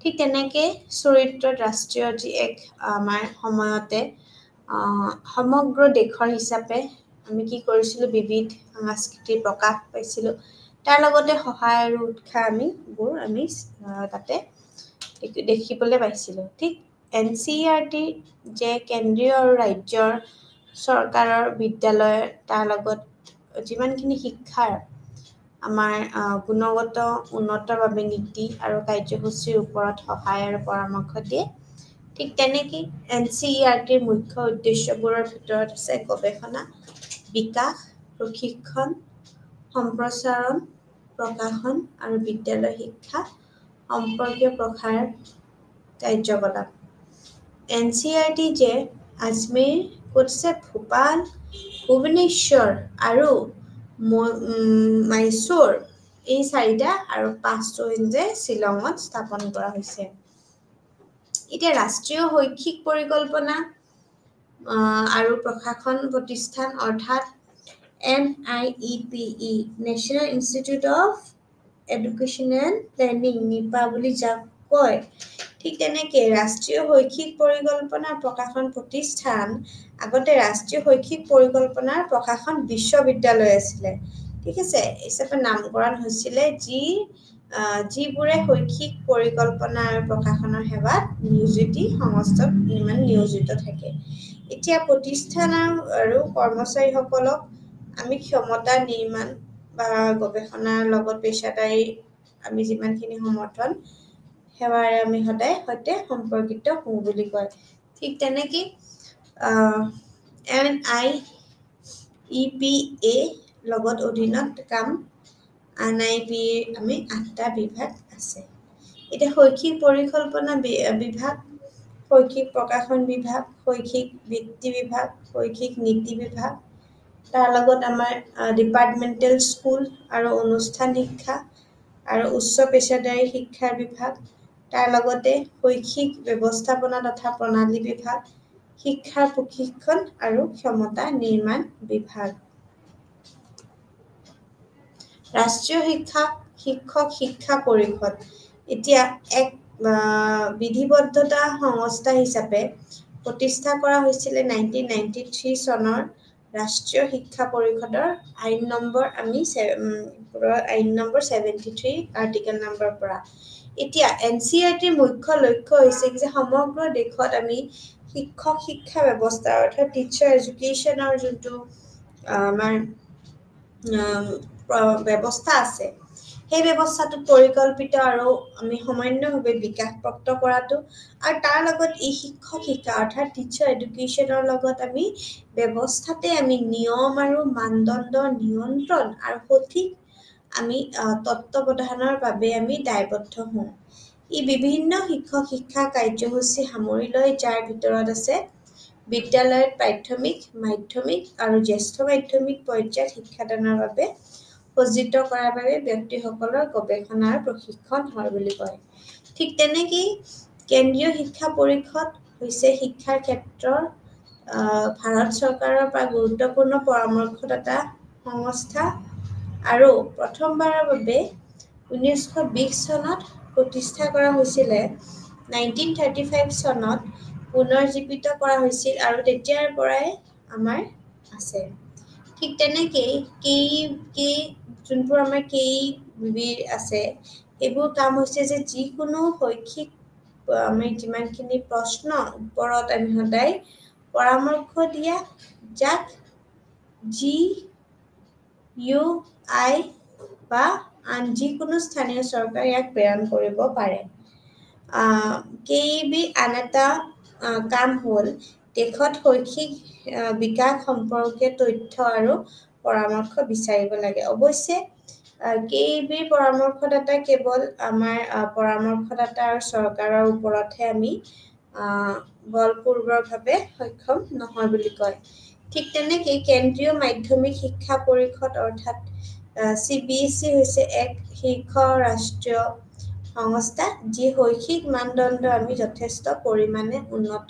ঠিক তেনেকে চৰিত্ৰত ৰাষ্ট্ৰীয় যি এক আমাৰ সময়তে সমগ্ৰ দেশৰ হিচাপে আমি কি কৰিছিলোঁ বিবিধ সাংস্কৃতিৰ প্ৰকাশ পাইছিলোঁ। তাৰ লগতে সহায় আৰু উৎসাহ আমি তাতে দেখিবলৈ পাইছিলোঁ। ঠিক NCERT যে কেন্দ্ৰীয় আৰু ৰাজ্যৰ চৰকাৰৰ বিদ্যালয় তাৰ লগত যিমানখিনি শিক্ষাৰ আমাৰ গুণগত উন্নতৰ বাবে নীতি আৰু কাৰ্যসূচীৰ ওপৰত সহায় আৰু পৰামৰ্শ দিয়ে। ঠিক তেনেকেই NCERTৰ মুখ্য উদ্দেশ্যবোৰৰ ভিতৰত আছে গৱেষণা বিকাশ, প্ৰশিক্ষণ, সম্প্ৰচাৰণ, প্ৰকাশন আৰু বিদ্যালয় শিক্ষা সম্পৰ্কীয় প্ৰসাৰ কাৰ্যকলাপ। NCERT যে আজমেৰ, ক'ত আছে ভূপাল, ভুৱনেশ্বৰ আৰু মাইচুৰ এই চাৰিটা আৰু পাঁচটো যে শ্বিলঙত স্থাপন কৰা হৈছে। এতিয়া ৰাষ্ট্ৰীয় শৈক্ষিক পৰিকল্পনা আৰু প্ৰশাসন প্ৰতিষ্ঠান অৰ্থাৎ NIEPE national institute of educational planning NIEPA বুলি যাক কয়। ঠিক তেনেকে ৰাষ্ট্ৰীয় শৈক্ষিক পৰিকল্পনা প্ৰশাসন প্ৰতিষ্ঠান আগতে ৰাষ্ট্ৰীয় শৈক্ষিক পৰিকল্পনাৰ প্ৰশাসন বিশ্ববিদ্যালয় আছিলে। ঠিক আছে হিচাপে নামকৰণ হৈছিলে যিবোৰে শৈক্ষিক পৰিকল্পনা আৰু প্ৰশাসনৰ সেৱাত নিয়োজিত থাকে। এতিয়া প্ৰতিষ্ঠান আৰু কৰ্মচাৰীসকলক আমি ক্ষমতা নিৰ্মাণ বা গৱেষণাৰ লগত পেছাদাৰী আমি যিমানখিনি সমৰ্থন সেৱাৰে আমি সদায় সৈতে সম্পৰ্কিত হওঁ বুলি কয়। ঠিক তেনেকেই NIEPA লগত অধীনত কাম NIEPA আমি 8টা বিভাগ আছে। এতিয়া শৈক্ষিক পৰিকল্পনা বিভাগ, শৈক্ষিক প্ৰকাশন বিভাগ, শৈক্ষিক বৃত্তি বিভাগ, শৈক্ষিক নীতি বিভাগ, তাৰ লগত আমাৰ ডিপাৰ্টমেণ্টেল স্কুল আৰু অনুষ্ঠান শিক্ষা আৰু উচ্চ পেছাদাৰী শিক্ষাৰ বিভাগ, তাৰ লগতে শৈক্ষিক ব্যৱস্থাপনা তথা প্ৰণালী বিভাগ, শিক্ষাৰ প্ৰশিক্ষণ আৰু ক্ষমতা নিৰ্মাণ বিভাগ। ৰাষ্ট্ৰীয় শিক্ষক শিক্ষা পৰিষদ এতিয়া এক বিধিবদ্ধতা সংস্থা হিচাপে প্ৰতিষ্ঠা কৰা হৈছিলে 1993 চনৰ ৰাষ্ট্ৰীয় শিক্ষা পৰিষদৰ আইন নম্বৰ আইন নম্বৰ 73 আৰ্টিকেল নম্বৰ পৰা। এতিয়া NCERTৰ মুখ্য লক্ষ্য হৈছে যে সমগ্ৰ দেশত আমি শিক্ষা ব্যৱস্থা অৰ্থাৎ টিচাৰ এডুকেশ্যনৰ যোনটো আমাৰ ব্যৱস্থা আছে সেই ব্যৱস্থাটো পৰিকল্পিত আৰু আমি সমন্বয়ভাৱে বিকাশপ্ৰাপ্ত কৰাটো আৰু তাৰ লগত এই শিক্ষা অৰ্থাৎ টিচাৰ এডুকেশ্যনৰ লগত আমি ব্যৱস্থাতে আমি নিয়ম আৰু মানদণ্ড নিয়ন্ত্ৰণ আৰু সঠিক আমি তত্ত্বাৱধানৰ বাবে আমি দায়বদ্ধ হওঁ। ই বিভিন্ন শিক্ষা কাৰ্যসূচী সামৰি লয়, যাৰ ভিতৰত আছে বিদ্যালয়ত প্ৰাথমিক, মাধ্যমিক আৰু জ্যেষ্ঠ মাধ্যমিক পৰ্যায়ত শিক্ষাদানৰ বাবে সজ্জিত কৰাৰ বাবে ব্যক্তিসকলৰ গৱেষণাৰ প্ৰশিক্ষণ হয় বুলি কয়। ঠিক তেনেকেই কেন্দ্ৰীয় শিক্ষা পৰিষদ হৈছে শিক্ষাৰ ক্ষেত্ৰৰ ভাৰত চৰকাৰৰ পৰা গুৰুত্বপূৰ্ণ পৰামৰ্শদাতা সংস্থা আৰু প্ৰথমবাৰৰ বাবে 1920 চনত প্ৰতিষ্ঠা কৰা হৈছিলে। 1935 চনত পুনৰ্জীৱিত কৰা হৈছিল আৰু তেতিয়াৰ পৰাই আমাৰ আছে। ঠিক তেনেকেই যোনবোৰ আমাৰ KEV আছে এইবোৰ কাম হৈছে যে যিকোনো শৈক্ষিক আমি যিমানখিনি প্ৰশ্ন ওপৰত আমি সদায় পৰামৰ্শ দিয়া, যাক GUI বা আন যিকোনো স্থানীয় চৰকাৰ ইয়াক প্ৰেৰণ কৰিব পাৰে। KEV আন এটা কাম হ'ল দেশত শৈক্ষিক বিকাশ সম্পৰ্কে তথ্য আৰু পৰামৰ্শ বিচাৰিব লাগে। অৱশ্যে KEVৰ পৰামৰ্শদাতা কেৱল আমাৰ পৰামৰ্শদাতা আৰু চৰকাৰৰ ওপৰতহে আমি বলপূৰ্বকভাৱে সক্ষম নহয় বুলি কয়। ঠিক তেনেকেই কেন্দ্ৰীয় মাধ্যমিক শিক্ষা পৰিষদ অৰ্থাৎ CBSE হৈছে এক শীৰ্ষ ৰাষ্ট্ৰীয় সংস্থা যি শৈক্ষিক মানদণ্ড আমি যথেষ্ট পৰিমাণে উন্নত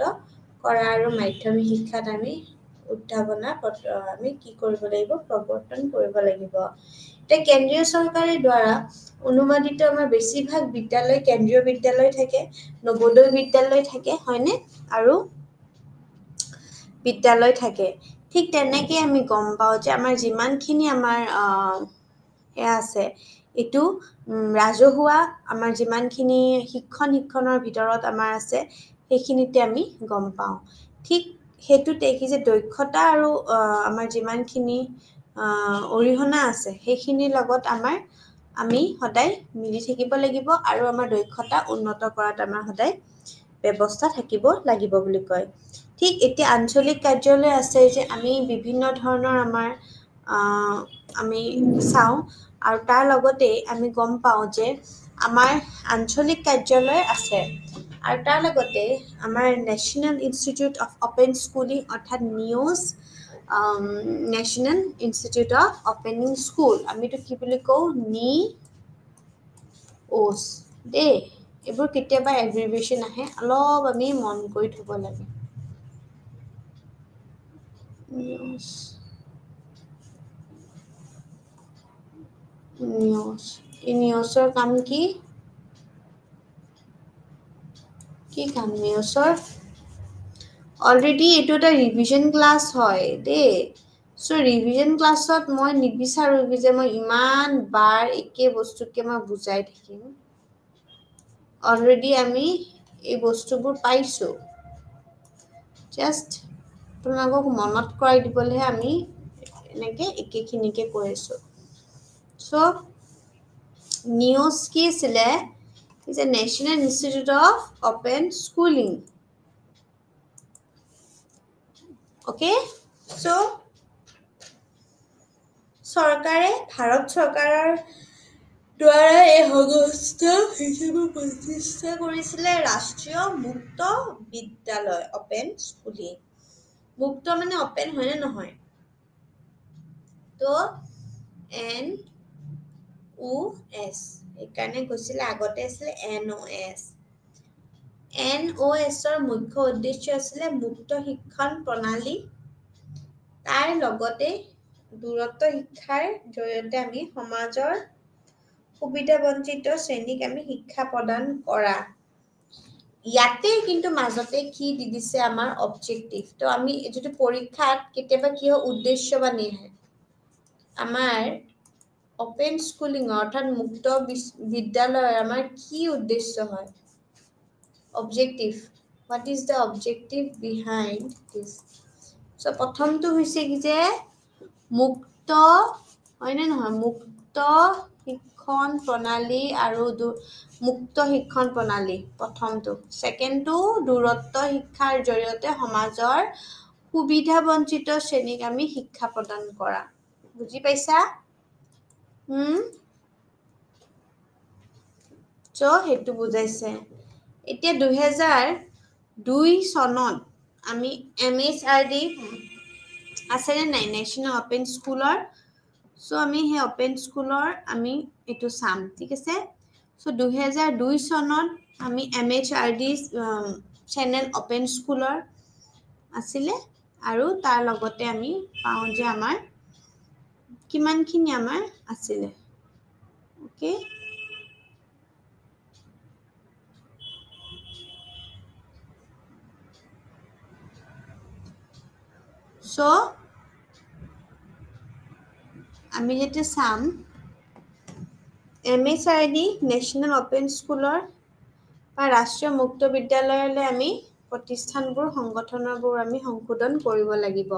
কৰা আৰু মাধ্যমিক শিক্ষাত আমি আমি কি কৰিব লাগিব, প্ৰৱৰ্তন কৰিব লাগিব। এতিয়া কেন্দ্ৰীয় চৰকাৰৰ দ্বাৰা অনুমোদিত আমাৰ বেছিভাগ বিদ্যালয় কেন্দ্ৰীয় বিদ্যালয় থাকে, নৱোদয় বিদ্যালয় থাকে, হয়নে? আৰু বিদ্যালয় থাকে। ঠিক তেনেকে আমি গম পাওঁ যে আমাৰ যিমানখিনি আমাৰ এয়া আছে এইটো ৰাজহুৱা আমাৰ যিমানখিনি শিক্ষণৰ ভিতৰত আমাৰ আছে সেইখিনিতে আমি গম পাওঁ। ঠিক সেইটোতে কি যে দক্ষতা আৰু আমাৰ যিমানখিনি অৰিহণা আছে সেইখিনিৰ লগত আমি সদায় মিলি থাকিব লাগিব আৰু আমাৰ দক্ষতা উন্নত কৰাত আমাৰ সদায় ব্যৱস্থা থাকিব লাগিব বুলি কয়। ঠিক এতিয়া আঞ্চলিক কাৰ্যালয় আছে যে আমি বিভিন্ন ধৰণৰ আমাৰ আমি চাওঁ আৰু তাৰ লগতে আমি গম পাওঁ যে আমাৰ আঞ্চলিক কাৰ্যালয় আছে আৰু তাৰ লগতে আমাৰ national institute of open schooling অৰ্থাৎ national institute of opening school, আমিতো কি বুলি কওঁ NIOS দেই। এইবোৰ কেতিয়াবা এব্ৰিভিয়েশ্যন আহে, অলপ আমি মন কৰি থ'ব লাগে। NIOSৰ কাম কি কাম NIOSৰ? অলৰেডি এইটো এটা ৰিভিজন ক্লাছ হয় দেই। চ' ৰিভিজন ক্লাছত মই নিবিচাৰোঁ যে মই ইমান বাৰ একে বস্তুকে মই বুজাই থাকিম। অলৰেডি আমি এই বস্তুবোৰ পাইছোঁ, জাষ্ট আপোনালোকক মনত কৰাই দিবলৈহে আমি এনেকৈ একেখিনিকে কৈ আছোঁ। চ' NIOS কি আছিলে? যে national institute of open schooling. Okay, চ' ভাৰত চৰকাৰৰ দ্বাৰা এই সংস্থা হিচাপে প্ৰতিষ্ঠা কৰিছিলে ৰাষ্ট্ৰীয় মুক্ত বিদ্যালয় অপেন স্কুলিং। মুক্ত মানে অপেন হয়নে নহয়? তো NOS সেইকাৰণে কৈছিলে আগতে আছিলে NOS। NOSৰ মুখ্য উদ্দেশ্য আছিলে মুক্ত শিক্ষণ প্ৰণালী, তাৰ লগতে দূৰত্ব শিক্ষাৰ জৰিয়তে আমি সমাজৰ সুবিধাবঞ্চিত শ্ৰেণীক আমি শিক্ষা প্ৰদান কৰা। ইয়াতে কিন্তু মাজতে কি দি দিছে আমাৰ অবজেক্টিভ তো আমি যেটো পৰীক্ষাত কেতিয়াবা কি হয় উদ্দেশ্যবাণী আহে আমাৰ ওপেন স্কুলিং অৰ্থাৎ মুক্ত বিদ্যালয় আমাৰ কি উদ্দেশ্য হয় objective what is the objective behind this so প্ৰথমটো হৈছে কি যে মুক্ত হয়নে নহয় মুক্ত শিক্ষণ প্ৰণালী আৰু মুক্ত শিক্ষণ প্ৰণালী প্ৰথমটো সেকেন্ডটো দূৰত্ব শিক্ষাৰ জৰিয়তে সমাজৰ সুবিধা বঞ্চিত শ্ৰেণীক আমি শিক্ষা প্ৰদান কৰা বুজি পাইছা so হেতু বুজাইছে এতিয়া 2002 চনত আমি MHRD আছে নাই নেশনাল ওপেন স্কুলৰ so আমি হে ওপেন স্কুলৰ আমি এটো সাম ঠিক আছে so 2002 চনত আমি MHRD চেনেল ওপেন স্কুলৰ আছিলে আৰু তাৰ লগতে আমি পাওঁ যে আমাৰ কিমানখিনি আমাৰ আছিলে ওকে so আমি যেতে সাম MHRD নেশনাল ওপেন স্কুলৰ বা ৰাষ্ট্ৰীয় মুক্ত বিদ্যালয়লৈ আমি প্ৰতিষ্ঠানবোৰ সংগঠনবোৰ আমি সংশোধন কৰিব লাগিব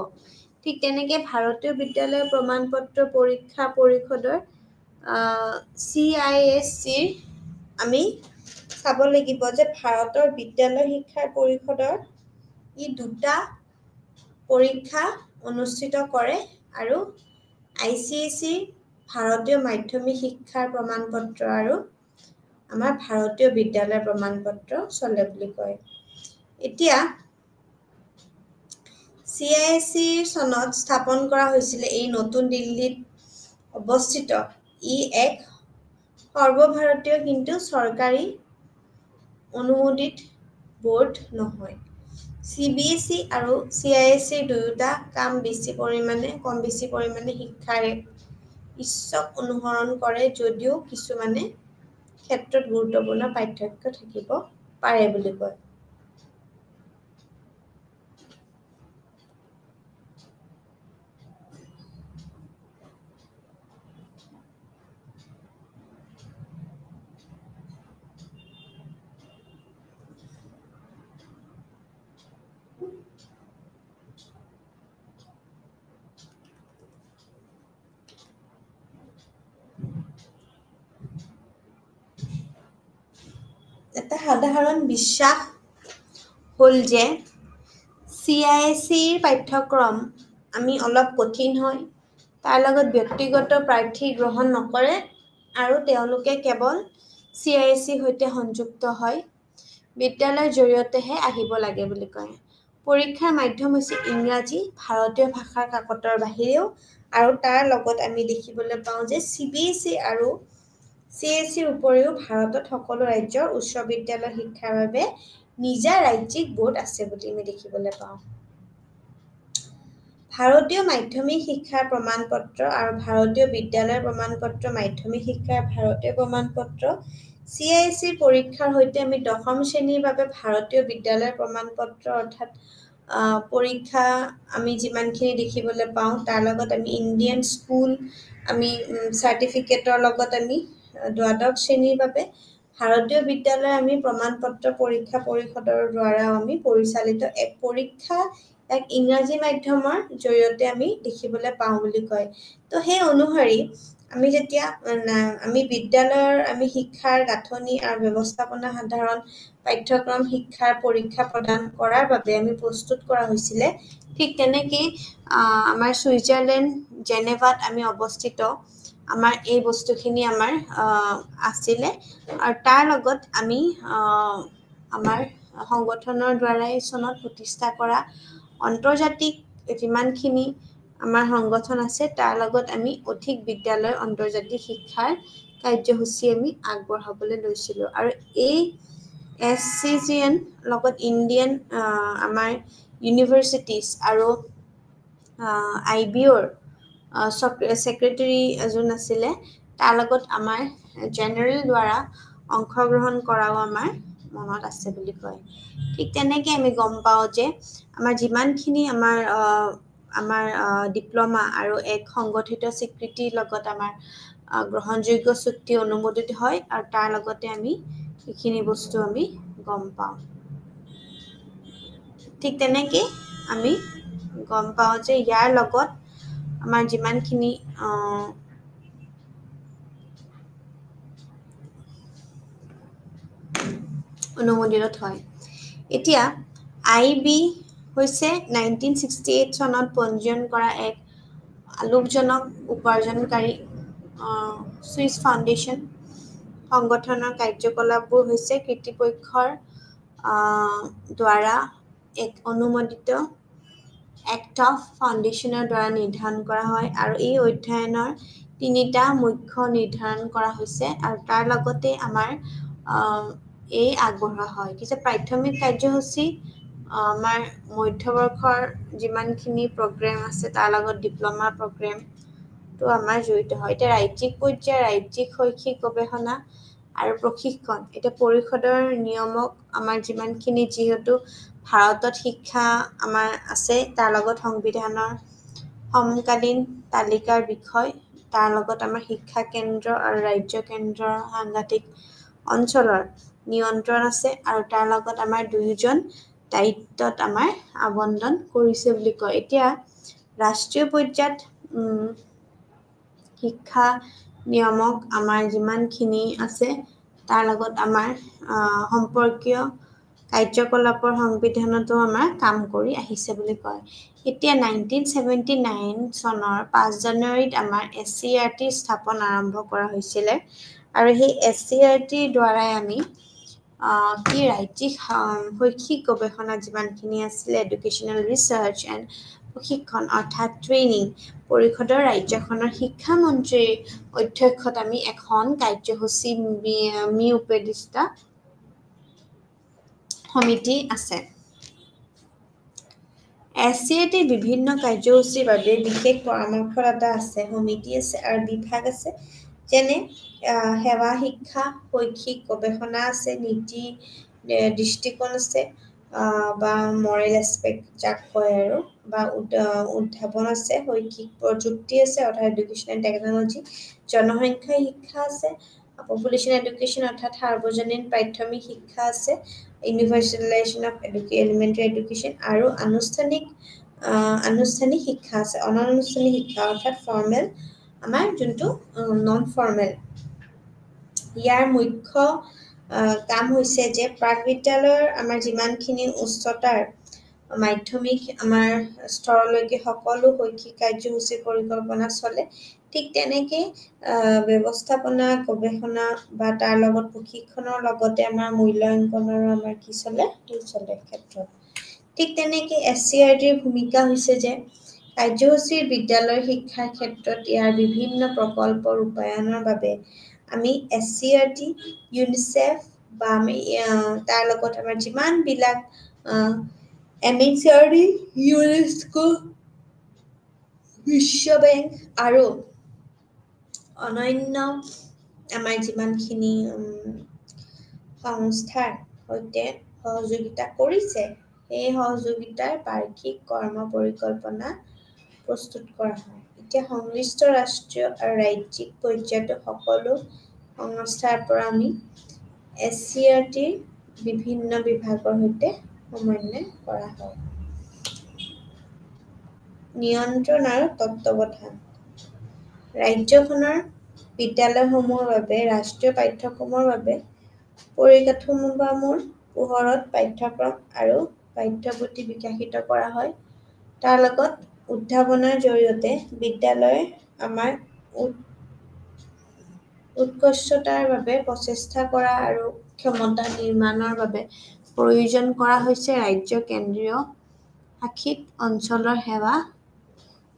ঠিক তেনেকৈ ভাৰতীয় বিদ্যালয় প্ৰমাণপত্ৰ পৰীক্ষা পৰিষদৰ CISC আমি চাব লাগিব যে ভাৰতৰ বিদ্যালয় শিক্ষা পৰিষদৰ ই দুটা পৰীক্ষা অনুষ্ঠিত কৰে আৰু ICSE ভাৰতীয় মাধ্যমিক শিক্ষাৰ প্ৰমাণপত্ৰ আৰু আমাৰ ভাৰতীয় বিদ্যালয় প্ৰমাণপত্ৰ চলে বুলি কয় এতিয়া CISE চনত স্থাপন কৰা হৈছিল এই নতুন দিল্লীত অৱস্থিত ই এক সৰ্বভাৰতীয় কিন্তু চৰকাৰী অনুমোদিত বোৰ্ড নহয় CBSE আৰু CISE দুয়োটা কম বেছি পৰিমাণে শিক্ষাৰ ইচ্ছক অনুসৰণ কৰে যদিও কিছুমানে ক্ষেত্ৰত গুৰুত্বপূৰ্ণ পাৰ্থক্য থাকিব পাৰে বুলি কয় এটা সাধাৰণ বিশ্বাস হল যে CISE পাঠ্যক্ৰম আমি অলপ কঠিন হয় তাৰ লগত ব্যক্তিগত প্ৰাৰ্থী গ্ৰহণ নকৰে আৰু তেওঁলোকে কেৱল CISE হৈতে সংযুক্ত হয় বিদ্যালয়ৰ জৰিয়তেহে আহিব লাগে বুলি কয় পৰীক্ষাৰ মাধ্যম হৈছে ইংৰাজী ভাৰতীয় ভাষাৰ কাকতৰ বাহিৰেও আৰু তাৰ লগত আমি দেখিবলৈ পাওঁ যে CBSE আৰু CISEৰ উপৰিও ভাৰতত সকলো ৰাজ্যৰ উচ্চ বিদ্যালয় শিক্ষাৰ বাবে নিজা ৰাজ্যিক বোৰ্ড আছে বুলি আমি দেখিবলৈ পাওঁ ভাৰতীয় মাধ্যমিক শিক্ষাৰ প্ৰমাণপত্ৰ আৰু ভাৰতীয় বিদ্যালয়ৰ প্ৰমাণপত্ৰ মাধ্যমিক শিক্ষাৰ ভাৰতীয় প্ৰমাণপত্ৰ CISE পৰীক্ষাৰ হৈতে আমি দশম শ্ৰেণীৰ বাবে ভাৰতীয় বিদ্যালয়ৰ প্ৰমাণপত্ৰ অৰ্থাৎ পৰীক্ষা আমি যিমানখিনি দেখিবলৈ পাওঁ তাৰ লগত আমি ইণ্ডিয়ান স্কুল আমি সাৰ্টিফিকেটৰ লগত আমি দ্বাদশ শ্ৰেণীৰ বাবে ভাৰতীয় বিদ্যালয় আমি প্ৰমাণপত্ৰ পৰীক্ষা পৰিষদৰ দ্বাৰা আমি পৰিচালিত এক পৰীক্ষা এক ইংৰাজী মাধ্যমৰ জৰিয়তে আমি দেখিবলৈ পাওঁ বুলি কয় তো সেই অনুসৰি আমি যেতিয়া আমি বিদ্যালয়ৰ আমি শিক্ষাৰ গাঁথনি আৰু ব্যৱস্থাপনা সাধাৰণ পাঠ্যক্ৰম শিক্ষাৰ পৰীক্ষা প্ৰদান কৰাৰ বাবে আমি প্ৰস্তুত কৰা হৈছিল ঠিক তেনেকৈ আমাৰ সুইজাৰলেণ্ড জেনেভাত আমি অৱস্থিত আমাৰ এই বস্তুখিনি আমাৰ আছিলে আৰু তাৰ লগত আমি আমাৰ সংগঠনৰ দ্বাৰাই চনত প্ৰতিষ্ঠা কৰা আন্তৰ্জাতিক যিমানখিনি আমাৰ সংগঠন আছে তাৰ লগত আমি অধিক বিদ্যালয় আন্তৰ্জাতিক শিক্ষাৰ কাৰ্যসূচী আমি আগবঢ়াবলৈ লৈছিলো আৰু এই SCGN লগত ইণ্ডিয়ান আমাৰ ইউনিভাৰ্চিটিজ আৰু IBOৰ সেক্ৰেটাৰী এজন আছিলে তাৰ লগত আমাৰ জেনাৰেল দ্বাৰা অংশগ্ৰহণ কৰাও আমাৰ মনত আছে বুলি কয় ঠিক তেনেকৈ আমি গম পাওঁ যে আমাৰ যিমানখিনি আমাৰ ডিপ্ল'মা আৰু এক সংগঠিত স্বীকৃতিৰ লগত আমাৰ গ্ৰহণযোগ্য চুক্তি অনুমোদিত হয় আৰু তাৰ লগতে আমি এইখিনি বস্তু আমি গম পাওঁ ঠিক তেনেকৈ আমি গম পাওঁ যে ইয়াৰ লগত আমাৰ যিমানখিনি অনুমোদিত হয় এতিয়া IB হৈছে 1968 চনত পঞ্জীয়ন কৰা এক আলোকজনক উপাৰ্জনকাৰী ছুইছ ফাউণ্ডেশ্যন সংগঠনৰ কাৰ্যকলাপবোৰ হৈছে কৰ্তৃপক্ষৰ দ্বাৰা এক অনুমোদিত এক্ট অফ ফাউণ্ডেশ্যনৰ দ্বাৰা নিৰ্ধাৰণ কৰা হয় আৰু এই অধ্যয়নৰ 3টা মুখ্য নিৰ্ধাৰণ কৰা হৈছে আৰু তাৰ লগতে আমাৰ এই আগবঢ়োৱা হয় কিছু প্ৰাথমিক কাৰ্যসূচী আমাৰ মধ্যবৰ্ষৰ যিমানখিনি প্ৰগ্ৰেম আছে তাৰ লগত ডিপ্ল'মা প্ৰগ্ৰেমটো আমাৰ জড়িত হয় এতিয়া ৰাজ্যিক পৰ্যায়ৰ ৰাজ্যিক শৈক্ষিক গৱেষণা আৰু প্ৰশিক্ষণ এতিয়া পৰিষদৰ নিয়মক আমাৰ যিমানখিনি যিহেতু ভাৰতত শিক্ষা আমাৰ আছে তাৰ লগত সংবিধানৰ সমকালীন তালিকাৰ বিষয় তাৰ লগত আমাৰ শিক্ষা কেন্দ্ৰ আৰু ৰাজ্য কেন্দ্ৰৰ সাংঘাতিক অঞ্চলৰ নিয়ন্ত্ৰণ আছে আৰু তাৰ লগত আমাৰ 2জন দায়িত্বত আমাৰ আবণ্টন কৰিছে বুলি কয় এতিয়া ৰাষ্ট্ৰীয় পৰ্যায়ত শিক্ষা নিয়মক আমাৰ যিমানখিনি আছে তাৰ লগত আমাৰ সম্পৰ্কীয় কাৰ্যকলাপৰ সংবিধানতো আমাৰ কাম কৰি আহিছে বুলি কয় এতিয়া 1979 চনৰ 5 জানুৱাৰীত আমাৰ SCERT স্থাপন আৰম্ভ কৰা হৈছিলে আৰু সেই SCERTৰ দ্বাৰাই আমি কি ৰাজ্যিক শৈক্ষিক গৱেষণা যিমানখিনি আছিলে এডুকেশ্যনেল ৰিচাৰ্চ এণ্ড প্ৰশিক্ষণ অৰ্থাৎ ট্ৰেইনিং পৰিষদৰ ৰাজ্যখনৰ শিক্ষামন্ত্ৰীৰ অধ্যক্ষত আমি এখন কাৰ্যসূচী উপদেষ্টা সমিতি আছে SCERTৰ বিভিন্ন কাৰ্যসূচীৰ বাবে বিশেষ পৰামৰ্শদাতা আছে সমিতি আছে আৰু বিভাগ আছে যেনে সেৱা শিক্ষা শৈক্ষিক গৱেষণা আছে নীতি দৃষ্টিকোণ আছে বা মৰেল এছপেক্ট যাক কয় আৰু বা উদ্ভাৱন আছে শৈক্ষিক প্ৰযুক্তি আছে অৰ্থাৎ এডুকেশ্যন এণ্ড টেকনলজি জনসংখ্যা শিক্ষা আছে পপুলেশ্যন এডুকেশ্যন অৰ্থাৎ সাৰ্বজনীন প্ৰাথমিক শিক্ষা আছে ইউনিভাৰ্চেলাইজেশ্যন অফ এলিমেণ্টাৰী এডুকেশ্যন আৰু আনুষ্ঠানিক শিক্ষা আছে অনানুষ্ঠানিক শিক্ষা অৰ্থাৎ ফৰ্মেল আমাৰ যোনটো নন ফৰ্মেল ইয়াৰ মুখ্য কাম হৈছে যে প্ৰাক বিদ্যালয়ৰ আমাৰ যিমানখিনি উচ্চতাৰ মাধ্যমিক আমাৰ স্তৰলৈকে সকলো শৈক্ষিক কাৰ্যসূচী পৰিকল্পনা চলে ঠিক তেনেকৈ ব্যৱস্থাপনা গৱেষণা বা তাৰ লগত প্ৰশিক্ষণৰ লগতে আমাৰ মূল্যাংকনৰো আমাৰ কি চলে ক্ষেত্ৰত ঠিক তেনেকৈ SCERTৰ ভূমিকা হৈছে যে কাৰ্যসূচীৰ বিদ্যালয় শিক্ষাৰ ক্ষেত্ৰত ইয়াৰ বিভিন্ন প্ৰকল্প ৰূপায়ণৰ বাবে আমি SCERT ইউনিচেফ বা আমি তাৰ লগত আমাৰ যিমানবিলাক MHRD UNESCO বিশ্ব বেংক আৰু অন্যান্য আমাৰ যিমানখিনি সংস্থাৰ সৈতে সহযোগিতা কৰিছে সেই সহযোগিতাৰ বাৰ্ষিক কৰ্ম পৰিকল্পনা প্ৰস্তুত কৰা হয় এতিয়া সংশ্লিষ্ট ৰাষ্ট্ৰীয় আৰু ৰাজ্যিক পৰ্যায়তো সকলো সংস্থাৰ পৰা আমি SCERTৰ বিভিন্ন বিভাগৰ সৈতে সমন্বয় কৰা হয় নিয়ন্ত্ৰণ আৰু তত্ত্বাৱধান ৰাজ্যখনৰ বিদ্যালয়সমূহৰ বাবে ৰাষ্ট্ৰীয় পাঠ্যক্ৰমৰ বাবে পৰিকাঠামোৰ পোহৰত পাঠ্যক্ৰম আৰু পাঠ্যপুথি বিকশিত কৰা হয় তাৰ লগত উদ্ভাৱনৰ জৰিয়তে বিদ্যালয় আমাৰ উৎকৰ্ষতাৰ বাবে প্ৰচেষ্টা কৰা আৰু ক্ষমতা নিৰ্মাণৰ বাবে প্ৰয়োজন কৰা হৈছে ৰাজ্য কেন্দ্ৰীয় শাসিত অঞ্চলৰ সেৱা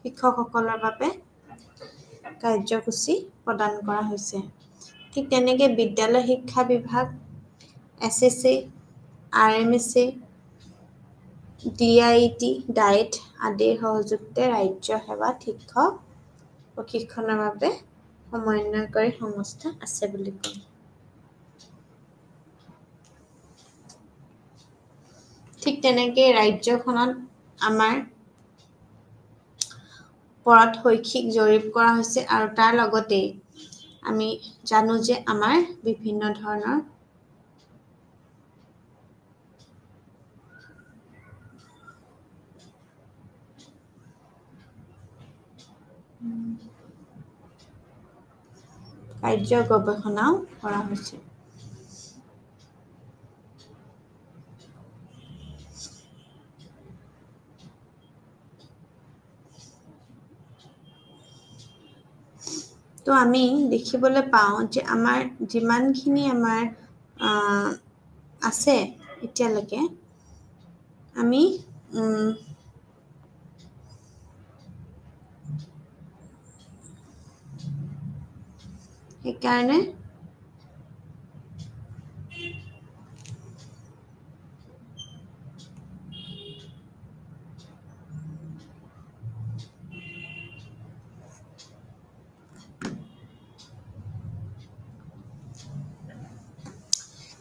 শিক্ষকসকলৰ বাবে কাৰ্যসূচী প্ৰদান কৰা হৈছে ঠিক তেনেকৈ বিদ্যালয় শিক্ষা বিভাগ SSC RMSC DIET ডায়েট আদিৰ সহযোগিতাৰে ৰাজ্য সেৱাত শিক্ষক প্ৰশিক্ষণৰ বাবে সমন্বয়কাৰী সংস্থা আছে বুলি কয় ঠিক তেনেকৈ ৰাজ্যখনত আমাৰ ওপৰত শৈক্ষিক জৰীপ কৰা হৈছে আৰু তাৰ লগতেই আমি জানো যে আমাৰ বিভিন্ন ধৰণৰ কাৰ্য গৱেষণাও কৰা হৈছে। তো আমি দেখিবলৈ পাওঁ যে আমাৰ যিমানখিনি আমাৰ আছে এতিয়ালৈকে আমি সেইকাৰণে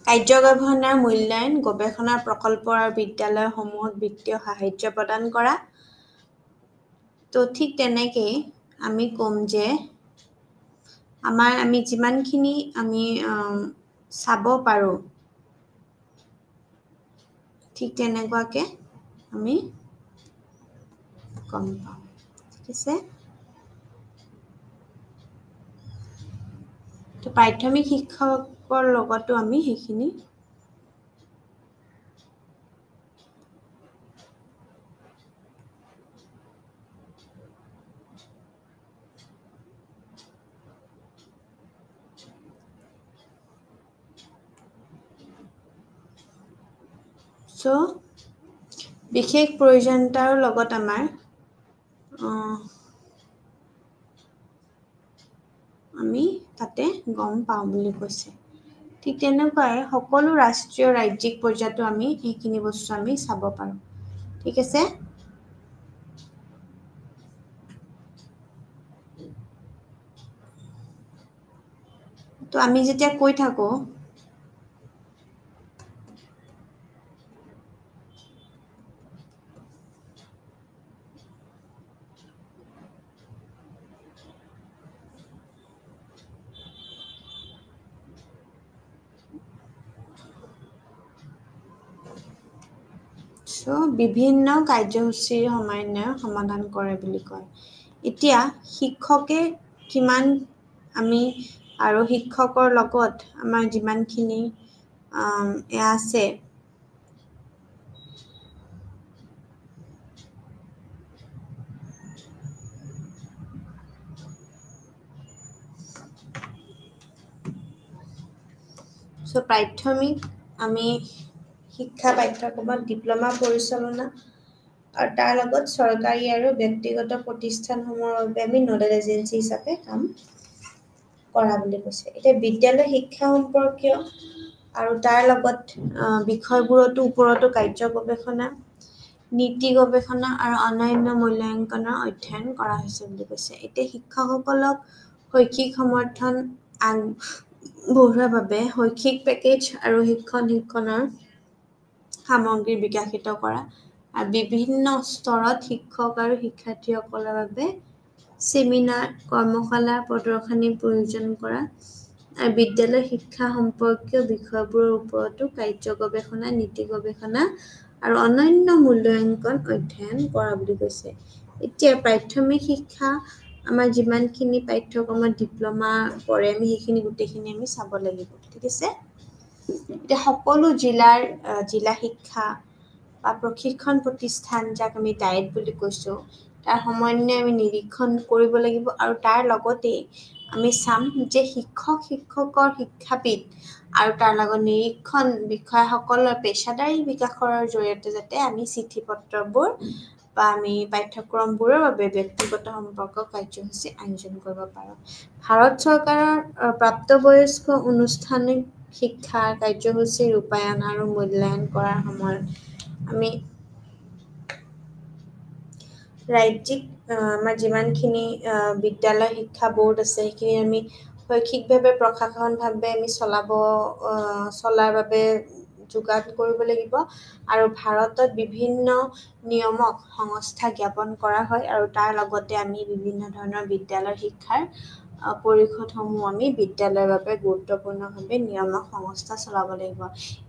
কাৰ্য গৱেষণাৰ মূল্যায়ন, গৱেষণাৰ প্ৰকল্প আৰু বিদ্যালয়সমূহক বিত্তীয় সাহায্য প্ৰদান কৰা। তো ঠিক তেনেকেই আমি ক'ম যে আমি যিমানখিনি আমি চাব পাৰোঁ ঠিক তেনেকুৱাকৈ আমি গম পাওঁ। ঠিক আছে। তো প্ৰাথমিক শিক্ষকৰ লগতো আমি সেইখিনি বিশেষ প্ৰয়োজনীয়তাৰ লগত আমি তাতে গম পাওঁ বুলি কৈছে। ঠিক তেনেকুৱাই সকলো ৰাষ্ট্ৰীয় ৰাজ্যিক পৰ্যায়তো আমি এইখিনি বস্তু আমি চাব পাৰোঁ। ঠিক আছে। তো আমি যেতিয়া কৈ থাকোঁ বিভিন্ন কাৰ্যসূচীৰ সমন্বয় সমাধান কৰে বুলি কয়। এতিয়া শিক্ষকে কিমান আমি আৰু শিক্ষকৰ লগত আমাৰ যিমানখিনি আছে প্ৰাথমিক আমি শিক্ষা পাঠ্যক্ৰমত ডিপ্ল'মা পৰিচালনা আৰু তাৰ লগত চৰকাৰী আৰু ব্যক্তিগত প্ৰতিষ্ঠানসমূহৰ বাবে আমি নোডেল এজেঞ্চি হিচাপে কাম কৰা বুলি কৈছে। এতিয়া বিদ্যালয় শিক্ষা সম্পৰ্কীয় আৰু তাৰ লগত বিষয়বোৰতো ওপৰতো কাৰ্য গৱেষণা, নীতি গৱেষণা আৰু অন্যান্য মূল্যাংকনৰ অধ্যয়ন কৰা হৈছে বুলি কৈছে। এতিয়া শিক্ষকসকলক শৈক্ষিক সমৰ্থন আগবঢ়োৱাৰ বাবে শৈক্ষিক পেকেজ আৰু শিক্ষণৰ সামগ্ৰী বিকশিত কৰা আৰু বিভিন্ন স্তৰত শিক্ষক আৰু শিক্ষাৰ্থীসকলৰ বাবে চেমিনাৰ, কৰ্মশালা, প্ৰদৰ্শনী প্ৰয়োজন কৰা আৰু বিদ্যালয় শিক্ষা সম্পৰ্কীয় বিষয়বোৰৰ ওপৰতো কাৰ্য গৱেষণা, নীতি গৱেষণা আৰু অন্যান্য মূল্যাংকন অধ্যয়ন কৰা বুলি কৈছে। এতিয়া প্ৰাথমিক শিক্ষা আমাৰ যিমানখিনি পাঠ্যক্ৰমত ডিপ্ল'মা পৰে আমি সেইখিনি গোটেইখিনি আমি চাব লাগিব। ঠিক আছে। এতিয়া সকলো জিলা শিক্ষা বা প্ৰশিক্ষণ প্ৰতিষ্ঠান যাক আমি ডায়েট বুলি কৈছোঁ তাৰ সমন্বয় আমি নিৰীক্ষণ কৰিব লাগিব আৰু তাৰ লগতেই আমি চাম যে শিক্ষকৰ শিক্ষাবিদ আৰু তাৰ লগত নিৰীক্ষণ বিষয়াসকলৰ পেছাদাৰী বিকাশৰ জৰিয়তে যাতে আমি চিঠি পত্ৰবোৰ বা আমি পাঠ্যক্ৰমবোৰৰ বাবে ব্যক্তিগত সম্পৰ্ক কাৰ্যসূচী আয়োজন কৰিব পাৰোঁ। ভাৰত চৰকাৰৰ প্ৰাপ্তবয়স্ক অনুষ্ঠানিক শিক্ষা কাৰ্যসূচী ৰূপায়ণ আৰু মূল্যায়ন কৰাৰ সময়ত আমি ৰাজ্যিক আমাৰ যিমানখিনি বিদ্যালয় শিক্ষা বোৰ্ড আছে সেইখিনি আমি শৈক্ষিকভাৱে প্ৰশাসনভাৱে আমি চলাৰ বাবে যোগান কৰিব লাগিব আৰু ভাৰতত বিভিন্ন নিয়মক সংস্থা জ্ঞাপন কৰা হয় আৰু তাৰ লগতে আমি বিভিন্ন ধৰণৰ বিদ্যালয়ৰ শিক্ষাৰ পৰিষদসমূহ আমি বিদ্যালয়ৰ বাবে গুৰুত্বপূৰ্ণভাৱে নিয়ামক সংস্থা চলাব লাগিব।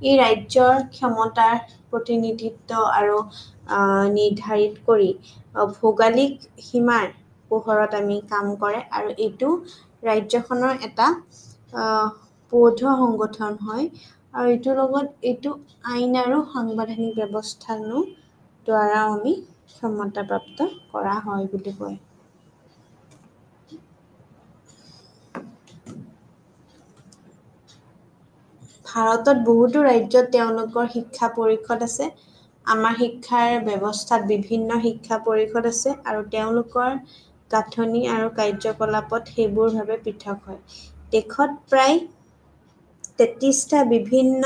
ই ৰাজ্যৰ ক্ষমতাৰ প্ৰতিনিধিত্ব আৰু নিৰ্ধাৰিত কৰি ভৌগোলিক সীমাৰ পোহৰত আমি কাম কৰে আৰু এইটো ৰাজ্যখনৰ এটা বৌদ্ধ সংগঠন হয় আৰু এইটোৰ লগত এইটো আইন আৰু সাংবিধানিক ব্যৱস্থানো দ্বাৰা আমি ক্ষমতাপ্ৰাপ্ত কৰা হয় বুলি কয়। ভাৰতত বহুতো ৰাজ্যত তেওঁলোকৰ শিক্ষা পৰিষদ আছে। আমাৰ শিক্ষাৰ ব্যৱস্থাত বিভিন্ন শিক্ষা পৰিষদ আছে আৰু তেওঁলোকৰ গাঁথনি আৰু কাৰ্যকলাপত সেইবোৰভাৱে পৃথক হয়। দেশত প্ৰায় ৩৩টা বিভিন্ন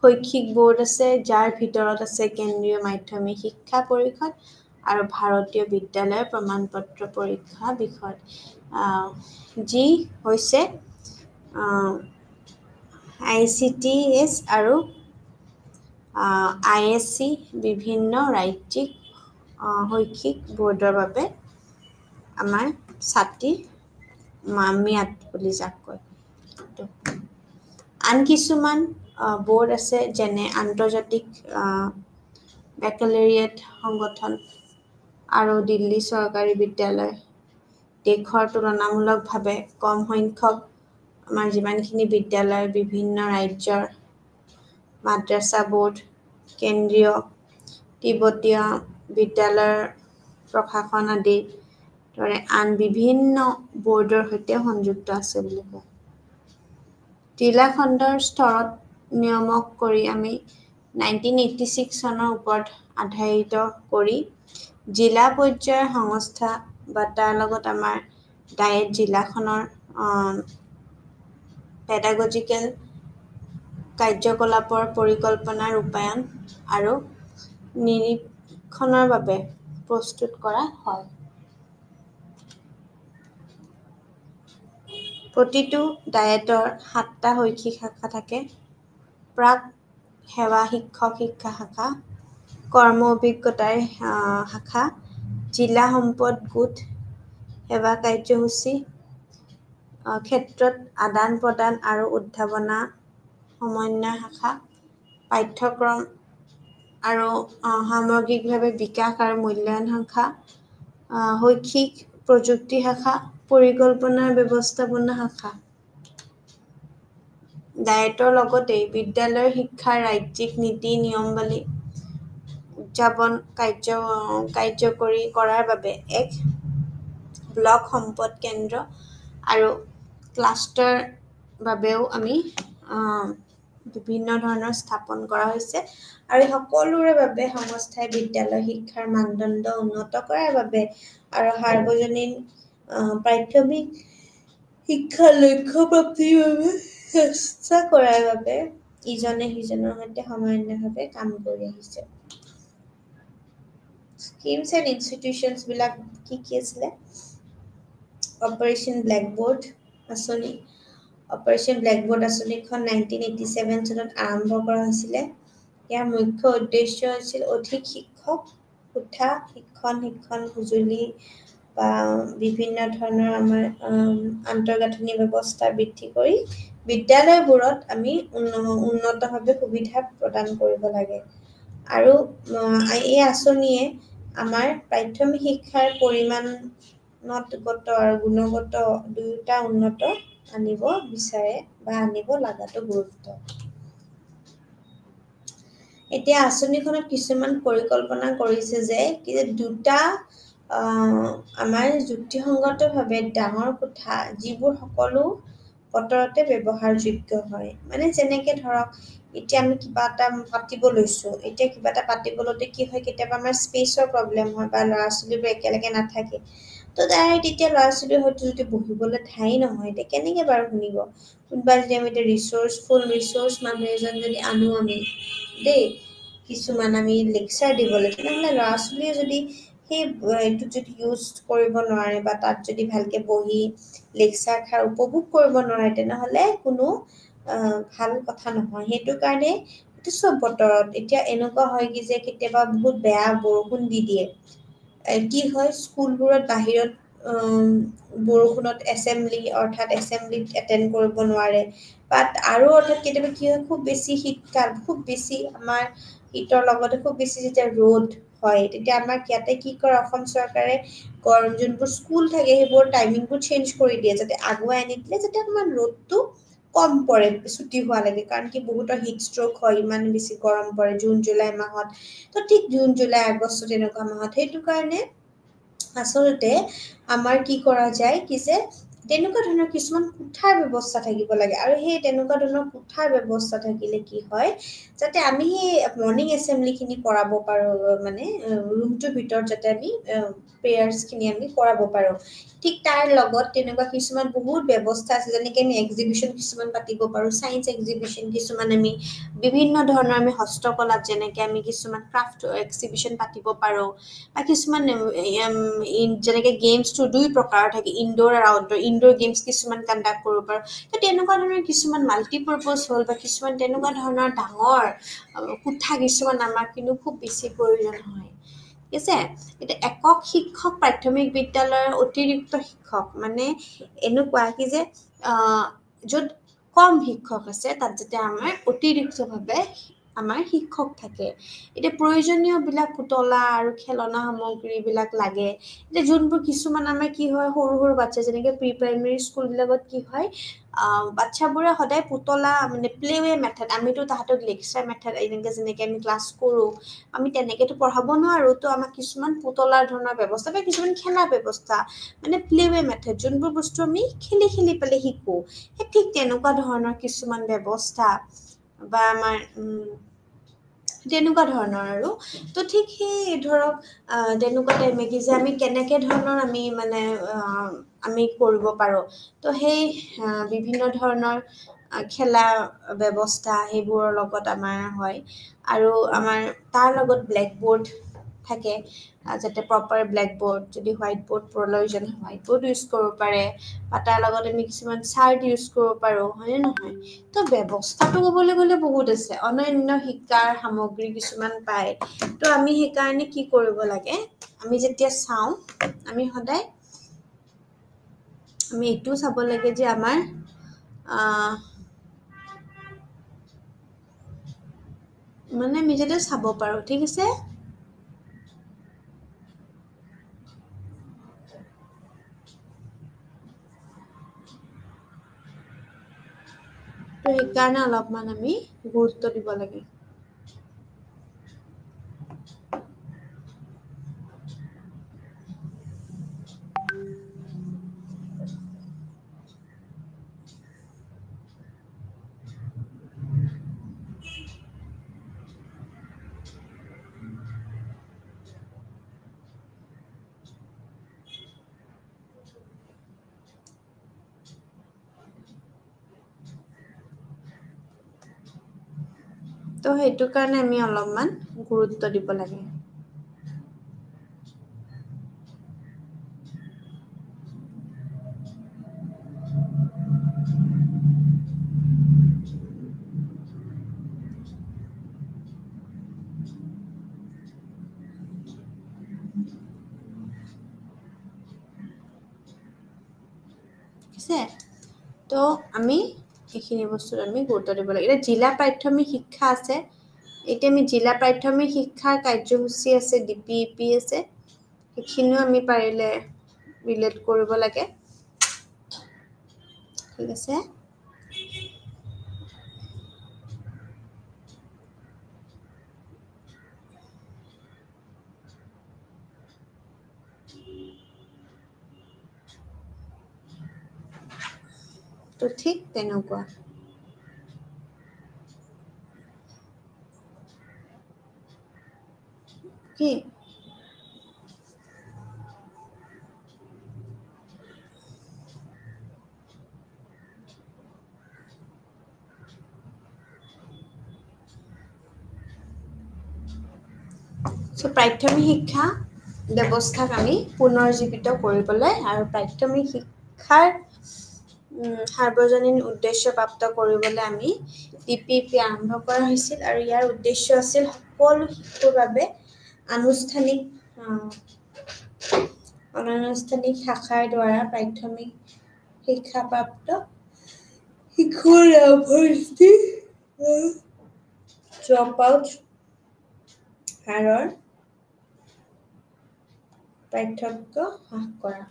শৈক্ষিক বোৰ্ড আছে, যাৰ ভিতৰত আছে কেন্দ্ৰীয় মাধ্যমিক শিক্ষা পৰিষদ আৰু ভাৰতীয় বিদ্যালয়ৰ প্ৰমাণপত্ৰ পৰীক্ষা বিষয়, যি হৈছে ICTS আৰু ISC বিভিন্ন ৰাজ্যিক শৈক্ষিক বোৰ্ডৰ বাবে আমাৰ ছাত্ৰী ম্যাদ বুলি যাক কয়। আন কিছুমান বোৰ্ড আছে যেনে আন্তৰ্জাতিক বেকালেৰিয়েট সংগঠন আৰু দিল্লী চৰকাৰী বিদ্যালয়। দেশৰ তুলনামূলকভাৱে কম সংখ্যক আমাৰ যিমানখিনি বিদ্যালয় বিভিন্ন ৰাজ্যৰ মাদ্ৰাছা বোৰ্ড, কেন্দ্ৰীয় তিব্বতীয় বিদ্যালয়ৰ প্ৰশাসন আদি দৰে আন বিভিন্ন বোৰ্ডৰ সৈতে সংযুক্ত আছে বুলি কয়। জিলা খণ্ডৰ স্তৰত নিয়ামক কৰি আমি 1986 চনৰ ওপৰত আধাৰিত কৰি জিলা পৰ্যায়ৰ সংস্থা বা তাৰ লগত আমাৰ ডায়েট জিলাখনৰ পেডাগজিকেল কাৰ্যকলাপৰ পৰিকল্পনা ৰূপায়ণ আৰু নিৰীক্ষণৰ বাবে প্ৰস্তুত কৰা হয়। প্ৰতিটো ডায়েটৰ 7টা শৈক্ষিক শাখা থাকে। প্ৰাক সেৱা শিক্ষক শিক্ষা শাখা, কৰ্ম অভিজ্ঞতাৰ শাখা, জিলা সম্পদ গোট, সেৱা কাৰ্যসূচী, ক্ষেত্ৰত আদান প্ৰদান আৰু উদ্ভাৱনা সমন্বয় শাখা, পাঠ্যক্ৰম আৰু সামগ্ৰিকভাৱে বিকাশ আৰু মূল্যায়ন শাখা, শৈক্ষিক প্ৰযুক্তি শাখা, পৰিকল্পনা ব্যৱস্থাপনা শাখা। ডায়েটৰ লগতেই বিদ্যালয়ৰ শিক্ষাৰ ৰাজ্যিক নীতি নিয়মাৱলী উদযাপন কাৰ্যকৰী কৰাৰ বাবে এক ব্লক সম্পদ কেন্দ্ৰ আৰু ক্লাষ্টাৰ বাবেও আমি বিভিন্ন ধৰণৰ স্থাপন কৰা হৈছে আৰু সকলোৰে বাবে সংস্থাই বিদ্যালয় শিক্ষাৰ মানদণ্ড উন্নত কৰাৰ বাবে আৰু সাৰ্বজনীন প্ৰাথমিক শিক্ষাৰ লক্ষ্য প্ৰাপ্তিৰ বাবে চেষ্টা কৰাৰ বাবে ইজনে সিজনৰ সৈতে সমন্বয়ভাৱে কাম কৰি আহিছে। স্কিমছ এণ্ড ইনষ্টিটিউশ্যনছ বিলাক কি আছিলে? অপাৰেশ্যন ব্লেকবৰ্ড আঁচনি। অপাৰেশ্যন ব্লেকবৰ্ড আঁচনিখন 1987 চনত আৰম্ভ কৰা হৈছিলে। ইয়াৰ মুখ্য উদ্দেশ্য হৈছিল অধিক শিক্ষক, শিক্ষণ সঁজুলি বা বিভিন্ন ধৰণৰ আমাৰ আন্তঃগাঁথনি ব্যৱস্থা বৃদ্ধি কৰি বিদ্যালয়বোৰত আমি উন্নতভাৱে সুবিধা প্ৰদান কৰিব লাগে। আৰু এই আঁচনিয়ে আমাৰ প্ৰাথমিক শিক্ষাৰ পৰিমাণগত আৰু গুণগত দুয়োটা উন্নত আনিব বিচাৰে বা আনিব লগাটো গুৰুত্ব। এতিয়া আঁচনিখনত কিছুমান পৰিকল্পনা কৰিছে যে দুটা আমাৰ যুক্তিসংগতভাৱে ডাঙৰ কোঠা যিবোৰ সকলো বতৰতে ব্যৱহাৰযোগ্য হয়। মানে যেনেকে ধৰক এতিয়া আমি কিবা এটা পাতিব লৈছোঁ, এতিয়া কিবা এটা পাতিবলতে কি হয় কেতিয়াবা আমাৰ স্পেচৰ প্ৰব্লেম হয় বা ল'ৰা ছোৱালীবোৰ একেলগে নাথাকে। তো তেতিয়া ল'ৰা ছোৱালীৰ হয়তো যদি বহিবলৈ ঠাই নহয়, এতিয়া কেনেকে বাৰু শুনিব? কোনোবা যদি আমি এতিয়া ৰিচোৰ্চ মানুহ এজন যদি আনো আমি দেই, কিছুমান আমি লেকচাৰ দিবলৈ, তেনেহ'লে ল'ৰা ছোৱালীয়ে যদি সেই এইটোত যদি ইউজ কৰিব নোৱাৰে বা তাত যদি ভালকে বহি লেকচাৰ খাই উপভোগ কৰিব নোৱাৰে, তেনেহ'লে কোনো ভাল কথা নহয়। সেইটো কাৰণে চব বতৰত এতিয়া এনেকুৱা হয় কি যে কেতিয়াবা বহুত বেয়া বৰষুণ দি দিয়ে কি হয় স্কুলবোৰত বাহিৰত বৰষুণত এছেম্বলি অৰ্থাৎ এছেম্বলিত এটেণ্ড কৰিব নোৱাৰে বাট আৰু অৰ্থাৎ কেতিয়াবা কি হয় খুব বেছি শীতকাল খুব বেছি আমাৰ শীতৰ লগতে খুব বেছি যেতিয়া ৰ'দ হয় তেতিয়া আমাক ইয়াতে কি কৰে অসম চৰকাৰে গৰম যোনবোৰ স্কুল থাকে সেইবোৰ টাইমিংবোৰ চেঞ্জ কৰি দিয়ে যাতে আগুৱাই আনি দিলে যাতে অকমান ৰ'দটো কম পৰে ছুটি হোৱা লাগে কাৰণ কি বহুতৰ হিট ষ্ট্ৰক হয় ইমান বেছি গৰম পৰে জুন জুলাই মাহত তো ঠিক জুন জুলাই আগষ্ট তেনেকুৱা মাহত সেইটো কাৰণে আচলতে আমাৰ কি কৰা যায় কি যে তেনেকুৱা ধৰণৰ কিছুমান কোঠাৰ ব্যৱস্থা থাকিব লাগে আৰু সেই তেনেকুৱা ধৰণৰ কোঠাৰ ব্যৱস্থা থাকিলে কি হয় যাতে আমি সেই মৰ্ণিং এছেম্বলিখিনি কৰাব পাৰো মানে ৰুমটোৰ ভিতৰত যাতে আমি প্ৰেয়াৰ্ছখিনি আমি কৰাব পাৰো ঠিক তাৰ লগত তেনেকুৱা কিছুমান বহুত ব্যৱস্থা আছে যেনেকে আমি এক্সিবিশ্যন কিছুমান পাতিব পাৰো চায়েন্স এক্সিবিশ্যন কিছুমান আমি বিভিন্ন ধৰণৰ আমি হস্তকলাত যেনেকে আমি কিছুমান ক্ৰাফ্ট এক্সিবিশ্যন পাতিব পাৰো বা কিছুমান যেনেকে গেমছটো দুই প্ৰকাৰৰ থাকে ইনডোৰ আৰু আউটডোৰ ইনডোৰ গেমছ কিছুমান কণ্ডাক্ট কৰিব পাৰো তো তেনেকুৱা ধৰণৰ কিছুমান মাল্টিপাৰ্পজ হ'ল বা কিছুমান তেনেকুৱা ধৰণৰ ডাঙৰ কোঠা কিছুমান আমাক কিন্তু খুব বেছি প্ৰয়োজন হয় ঠিক আছে এতিয়া একক শিক্ষক প্ৰাথমিক বিদ্যালয়ৰ অতিৰিক্ত শিক্ষক মানে এনেকুৱা কি যে য'ত কম শিক্ষক আছে তাত যাতে আমাৰ অতিৰিক্তভাৱে আমাৰ শিক্ষক থাকে এতিয়া প্ৰয়োজনীয় বিলাক পুতলা আৰু খেলনা সামগ্ৰীবিলাক লাগে এতিয়া যোনবোৰ কিছুমান আমাৰ কি হয় সৰু সৰু বাচ্ছা যেনেকে প্ৰি প্ৰাইমেৰী স্কুলবিলাকত কি হয় বাচ্ছাবোৰে সদায় পুতলা মানে প্লে মেথড আমিতো তাহাঁতক লেকচাৰ মেথড এনেকে যেনেকে আমি ক্লাছ কৰোঁ আমি তেনেকেতো পঢ়াব নোৱাৰো তো আমাক কিছুমান পুতলাৰ ধৰণৰ ব্যৱস্থা বা কিছুমান খেলা ব্যৱস্থা মানে প্লে মেথড যোনবোৰ বস্তু আমি খেলি খেলি পেলাই শিকো সেই ঠিক তেনেকুৱা ধৰণৰ কিছুমান ব্যৱস্থা বা আমাৰ তেনেকুৱা ধৰণৰ আৰু তো ঠিক সেই ধৰক তেনেকুৱা টাইপেদি যে আমি কেনেকে ধৰণৰ আমি মানে আমি কৰিব পাৰো তো সেই বিভিন্ন ধৰণৰ খেলা ব্যৱস্থা সেইবোৰৰ লগত আমাৰ হয় আৰু আমাৰ তাৰ লগত ব্লেকবৰ্ড থাকে যাতে প্ৰপাৰ ব্লেকবৰ্ড যদি হোৱাইট বৰ্ড প্ৰয়োজন হোৱাইট বৰ্ড ইউজ কৰিব পাৰে বা তাৰ লগত আমি কিছুমান চাৰ্ট ইউজ কৰিব পাৰো হয়নে নহয় তো ব্যৱস্থাটো ক'বলৈ গ'লে বহুত আছে অন্যান্য শিক্ষাৰ সামগ্ৰী কিছুমান পায় তো আমি সেইকাৰণে কি কৰিব লাগে আমি যেতিয়া চাওঁ আমি সদায় আমি এইটোও চাব লাগে যে আমাৰ মানে আমি যাতে চাব পাৰো ঠিক আছে তো সেইকাৰণে অলপমান আমি গুৰুত্ব দিব লাগে তো সেইটো কাৰণে আমি অলপমান গুৰুত্ব দিব লাগে আছে তো আমি এইখিনি বস্তুত আমি গুৰুত্ব দিব লাগে এতিয়া জিলা প্ৰাথমিক শিক্ষা আছে এতিয়া আমি জিলা প্ৰাথমিক শিক্ষাৰ কাৰ্যসূচী আছে DPEP আছে সেইখিনিও আমি পাৰিলে ৰিলেট কৰিব লাগে ঠিক আছে তো ঠিক তেনেকুৱা কি সো প্ৰাথমিক শিক্ষা ব্যৱস্থাক আমি পুনৰুজ্জীৱিত কৰিবলৈ আৰু প্ৰাথমিক শিক্ষাৰ সাৰ্বজনীন উদ্দেশ্য প্ৰাপ্ত কৰিবলৈ আমি DPP আৰম্ভ কৰা হৈছিল আৰু ইয়াৰ উদ্দেশ্য আছিল সকলো শিশুৰ বাবে অনানুষ্ঠানিক শাখাৰ দ্বাৰা প্ৰাথমিক শিক্ষাপ্ৰাপ্ত শিশুৰ লাভাৰ্থী ড্ৰপ আউট হাৰৰ পাৰ্থক্য হ্ৰাস কৰা।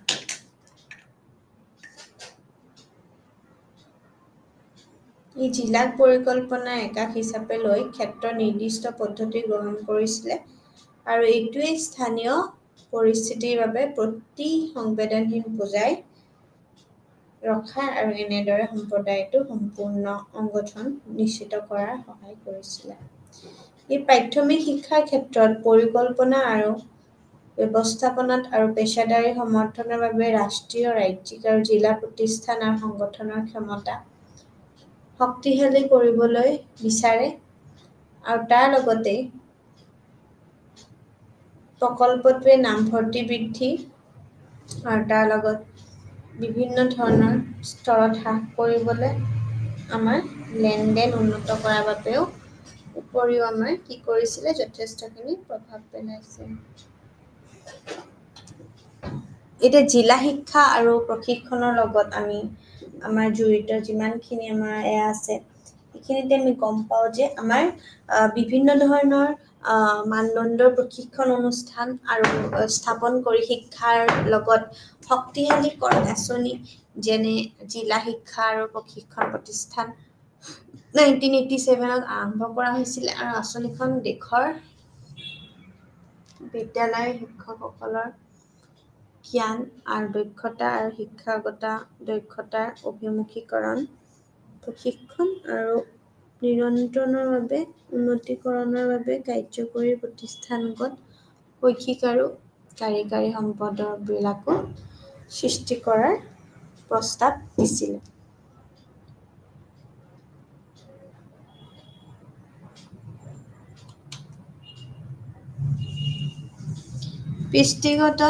ই জিলাক পৰিকল্পনাৰ একাক হিচাপে লৈ ক্ষেত্ৰ নিৰ্দিষ্ট পদ্ধতি গ্ৰহণ কৰিছিলে আৰু এইটোৱে স্থানীয় পৰিস্থিতিৰ বাবে প্ৰতি সংবেদনশীল বুজাই ৰখা আৰু এনেদৰে সম্প্ৰদায়টো সম্পূৰ্ণ সংগঠন নিশ্চিত কৰাৰ সহায় কৰিছিলে। এই প্ৰাথমিক শিক্ষাৰ ক্ষেত্ৰত পৰিকল্পনা আৰু ব্যৱস্থাপনাত আৰু পেছাদাৰী সমৰ্থনৰ বাবে ৰাষ্ট্ৰীয়, ৰাজ্যিক আৰু জিলা প্ৰতিষ্ঠান আৰু সংগঠনৰ ক্ষমতা শক্তিশালী কৰিবলৈ বিচাৰে আৰু তাৰ লগতে প্ৰকল্পটোৱে নামভৰ্তি বৃদ্ধি আৰু তাৰ লগত বিভিন্ন ধৰণৰ স্তৰত হ্ৰাস কৰিবলৈ আমাৰ লেনদেন উন্নত কৰাৰ বাবেও উপৰিও আমাৰ কি কৰিছিলে যথেষ্টখিনি প্ৰভাৱ পেলাইছে। এতিয়া জিলা শিক্ষা আৰু প্ৰশিক্ষণৰ লগত আমি আমাৰ জড়িত যিমানখিনি আমাৰ আছে সেইখিনিতে আমি গম পাওঁ যে আমাৰ বিভিন্ন ধৰণৰ মানদণ্ডৰ প্ৰশিক্ষণ অনুষ্ঠান আৰু স্থাপন কৰি শিক্ষাৰ লগত শক্তিশালীকৰণ আঁচনি যেনে জিলা শিক্ষা আৰু প্ৰশিক্ষণ প্ৰতিষ্ঠান 1987ত আৰম্ভ কৰা হৈছিলে আৰু আঁচনিখন দেশৰ বিদ্যালয়ৰ শিক্ষকসকলৰ জ্ঞান আৰু দক্ষতা আৰু শিক্ষাগত দক্ষতাৰ অভিমুখীকৰণ প্ৰশিক্ষণ আৰু নিয়ন্ত্ৰণৰ বাবে উন্নীতকৰণৰ বাবে কাৰ্যকৰী প্ৰতিষ্ঠানগত শৈক্ষিক আৰু কাৰিকৰী সম্পদবিলাকো সৃষ্টি কৰাৰ প্ৰস্তাৱ দিছিলে। পুষ্টিগত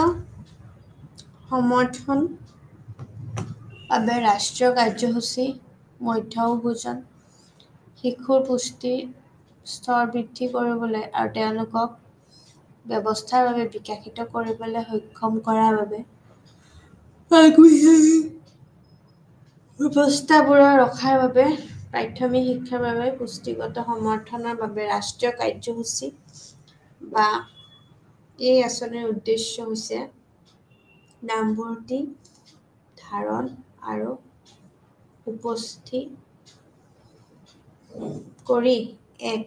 সমৰ্থন বাবে ৰাষ্ট্ৰীয় কাৰ্যসূচী মধ্যাহ্ন ভোজন শিশুৰ পুষ্টি স্তৰ বৃদ্ধি কৰিবলৈ আৰু তেওঁলোকক ব্যৱস্থাৰ বাবে বিকশিত কৰিবলৈ সক্ষম কৰাৰ বাবে ব্যৱস্থাবোৰৰ ৰখাৰ বাবে প্ৰাথমিক শিক্ষাৰ বাবে পুষ্টিগত সমৰ্থনৰ বাবে ৰাষ্ট্ৰীয় কাৰ্যসূচী বা এই আঁচনিৰ উদ্দেশ্য হৈছে নামভৰ্তি ধাৰণ আৰু উপস্থিত কৰি এক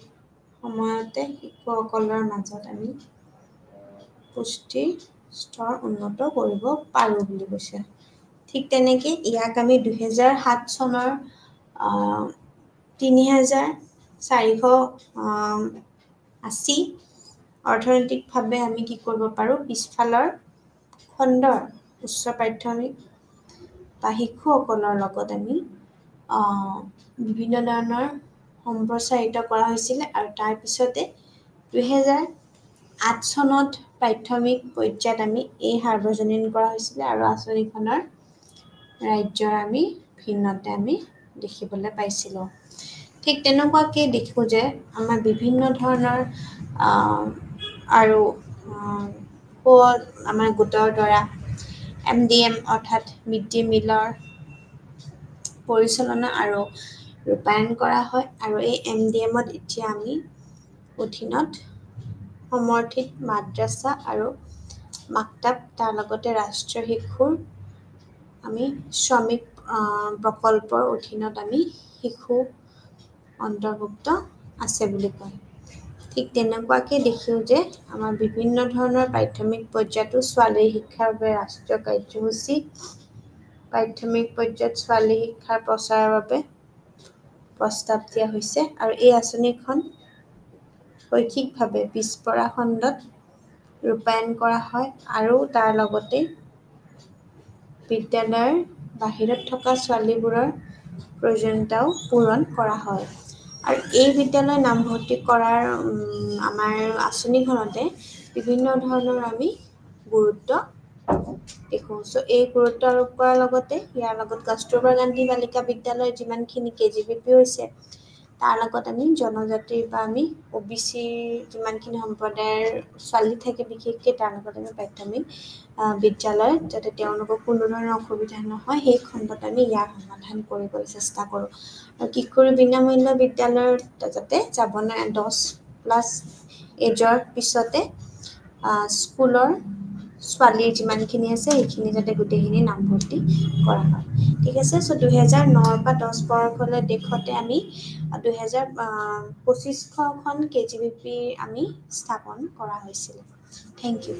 সময়তে শিশুসকলৰ মাজত আমি পুষ্টিৰ স্তৰ উন্নত কৰিব পাৰোঁ বুলি কৈছে। ঠিক তেনেকৈ ইয়াক আমি 2007 চনৰ 3480 অৰ্থনৈতিকভাৱে আমি কি কৰিব পাৰোঁ পিছফালৰ খণ্ডৰ উচ্চ প্ৰাথমিক বা শিশুসকলৰ লগত আমি বিভিন্ন ধৰণৰ সম্প্ৰচাৰিত কৰা হৈছিলে আৰু তাৰপিছতে 2008 চনত প্ৰাথমিক পৰ্যায়ত আমি এই সাৰ্বজনীন কৰা হৈছিলে আৰু আঁচনিখনৰ ৰাজ্যৰ আমি ভিন্নতা আমি দেখিবলৈ পাইছিলোঁ। ঠিক তেনেকুৱাকৈ দেখোঁ যে আমাৰ বিভিন্ন ধৰণৰ আৰু আমাৰ গোটৰ দ্বাৰা MDM অৰ্থাৎ মিড ডে মিলৰ পৰিচালনা আৰু ৰূপায়ণ কৰা হয় আৰু এই MDMত এতিয়া আমি অধীনত সমৰ্থিত মাদ্ৰাছা আৰু মাক্তাব তাৰ লগতে ৰাষ্ট্ৰীয় শিশুৰ আমি শ্ৰমিক প্ৰকল্পৰ অধীনত আমি শিশু অন্তৰ্ভুক্ত আছে বুলি কয়। ঠিক তেনেকুৱাকৈ দেখিও যে আমাৰ বিভিন্ন ধৰণৰ প্ৰাথমিক পৰ্যায়তো ছোৱালীৰ শিক্ষাৰ বাবে ৰাষ্ট্ৰীয় কাৰ্যসূচী প্ৰাথমিক পৰ্যায়ত ছোৱালী শিক্ষাৰ প্ৰচাৰৰ বাবে প্ৰস্তাৱ দিয়া হৈছে আৰু এই আঁচনিখন শৈক্ষিকভাৱে পিছপৰা খণ্ডত ৰূপায়ণ কৰা হয় আৰু তাৰ লগতে বিদ্যালয়ৰ বাহিৰত থকা ছোৱালীবোৰৰ প্ৰয়োজনীয়তাও পূৰণ কৰা হয়। আৰু এই বিদ্যালয় নামভৰ্তি কৰাৰ আমাৰ আঁচনিখনতে বিভিন্ন ধৰণৰ আমি গুৰুত্ব দেখোঁ। এই গুৰুত্ব আৰোপ কৰাৰ লগতে ইয়াৰ লগত কস্তুৰবা গান্ধী বালিকা বিদ্যালয় যিমানখিনি KGBP হৈছে তাৰ লগত আমি জনজাতিৰ বা আমি OBC যিমানখিনি সম্প্ৰদায়ৰ ছোৱালী থাকে বিশেষকৈ তাৰ লগত আমি প্ৰাথমিক বিদ্যালয়ত যাতে তেওঁলোকৰ কোনো ধৰণৰ অসুবিধা নহয় সেই খণ্ডত আমি ইয়াৰ সমাধান কৰিবলৈ চেষ্টা কৰোঁ। আৰু কিশোৰ বিনামূল্য বিদ্যালয়ত যাতে যাব নোৱাৰে 10+ এজৰ পিছতে স্কুলৰ ছোৱালী যিমানখিনি আছে সেইখিনি যাতে গোটেইখিনি নামভৰ্তি কৰা হয়। ঠিক আছে। চ' 2009 পৰা 10 বৰ্ষলৈ দেশতে আমি 2500খন KGBP আমি স্থাপন কৰা হৈছিল। Thank U.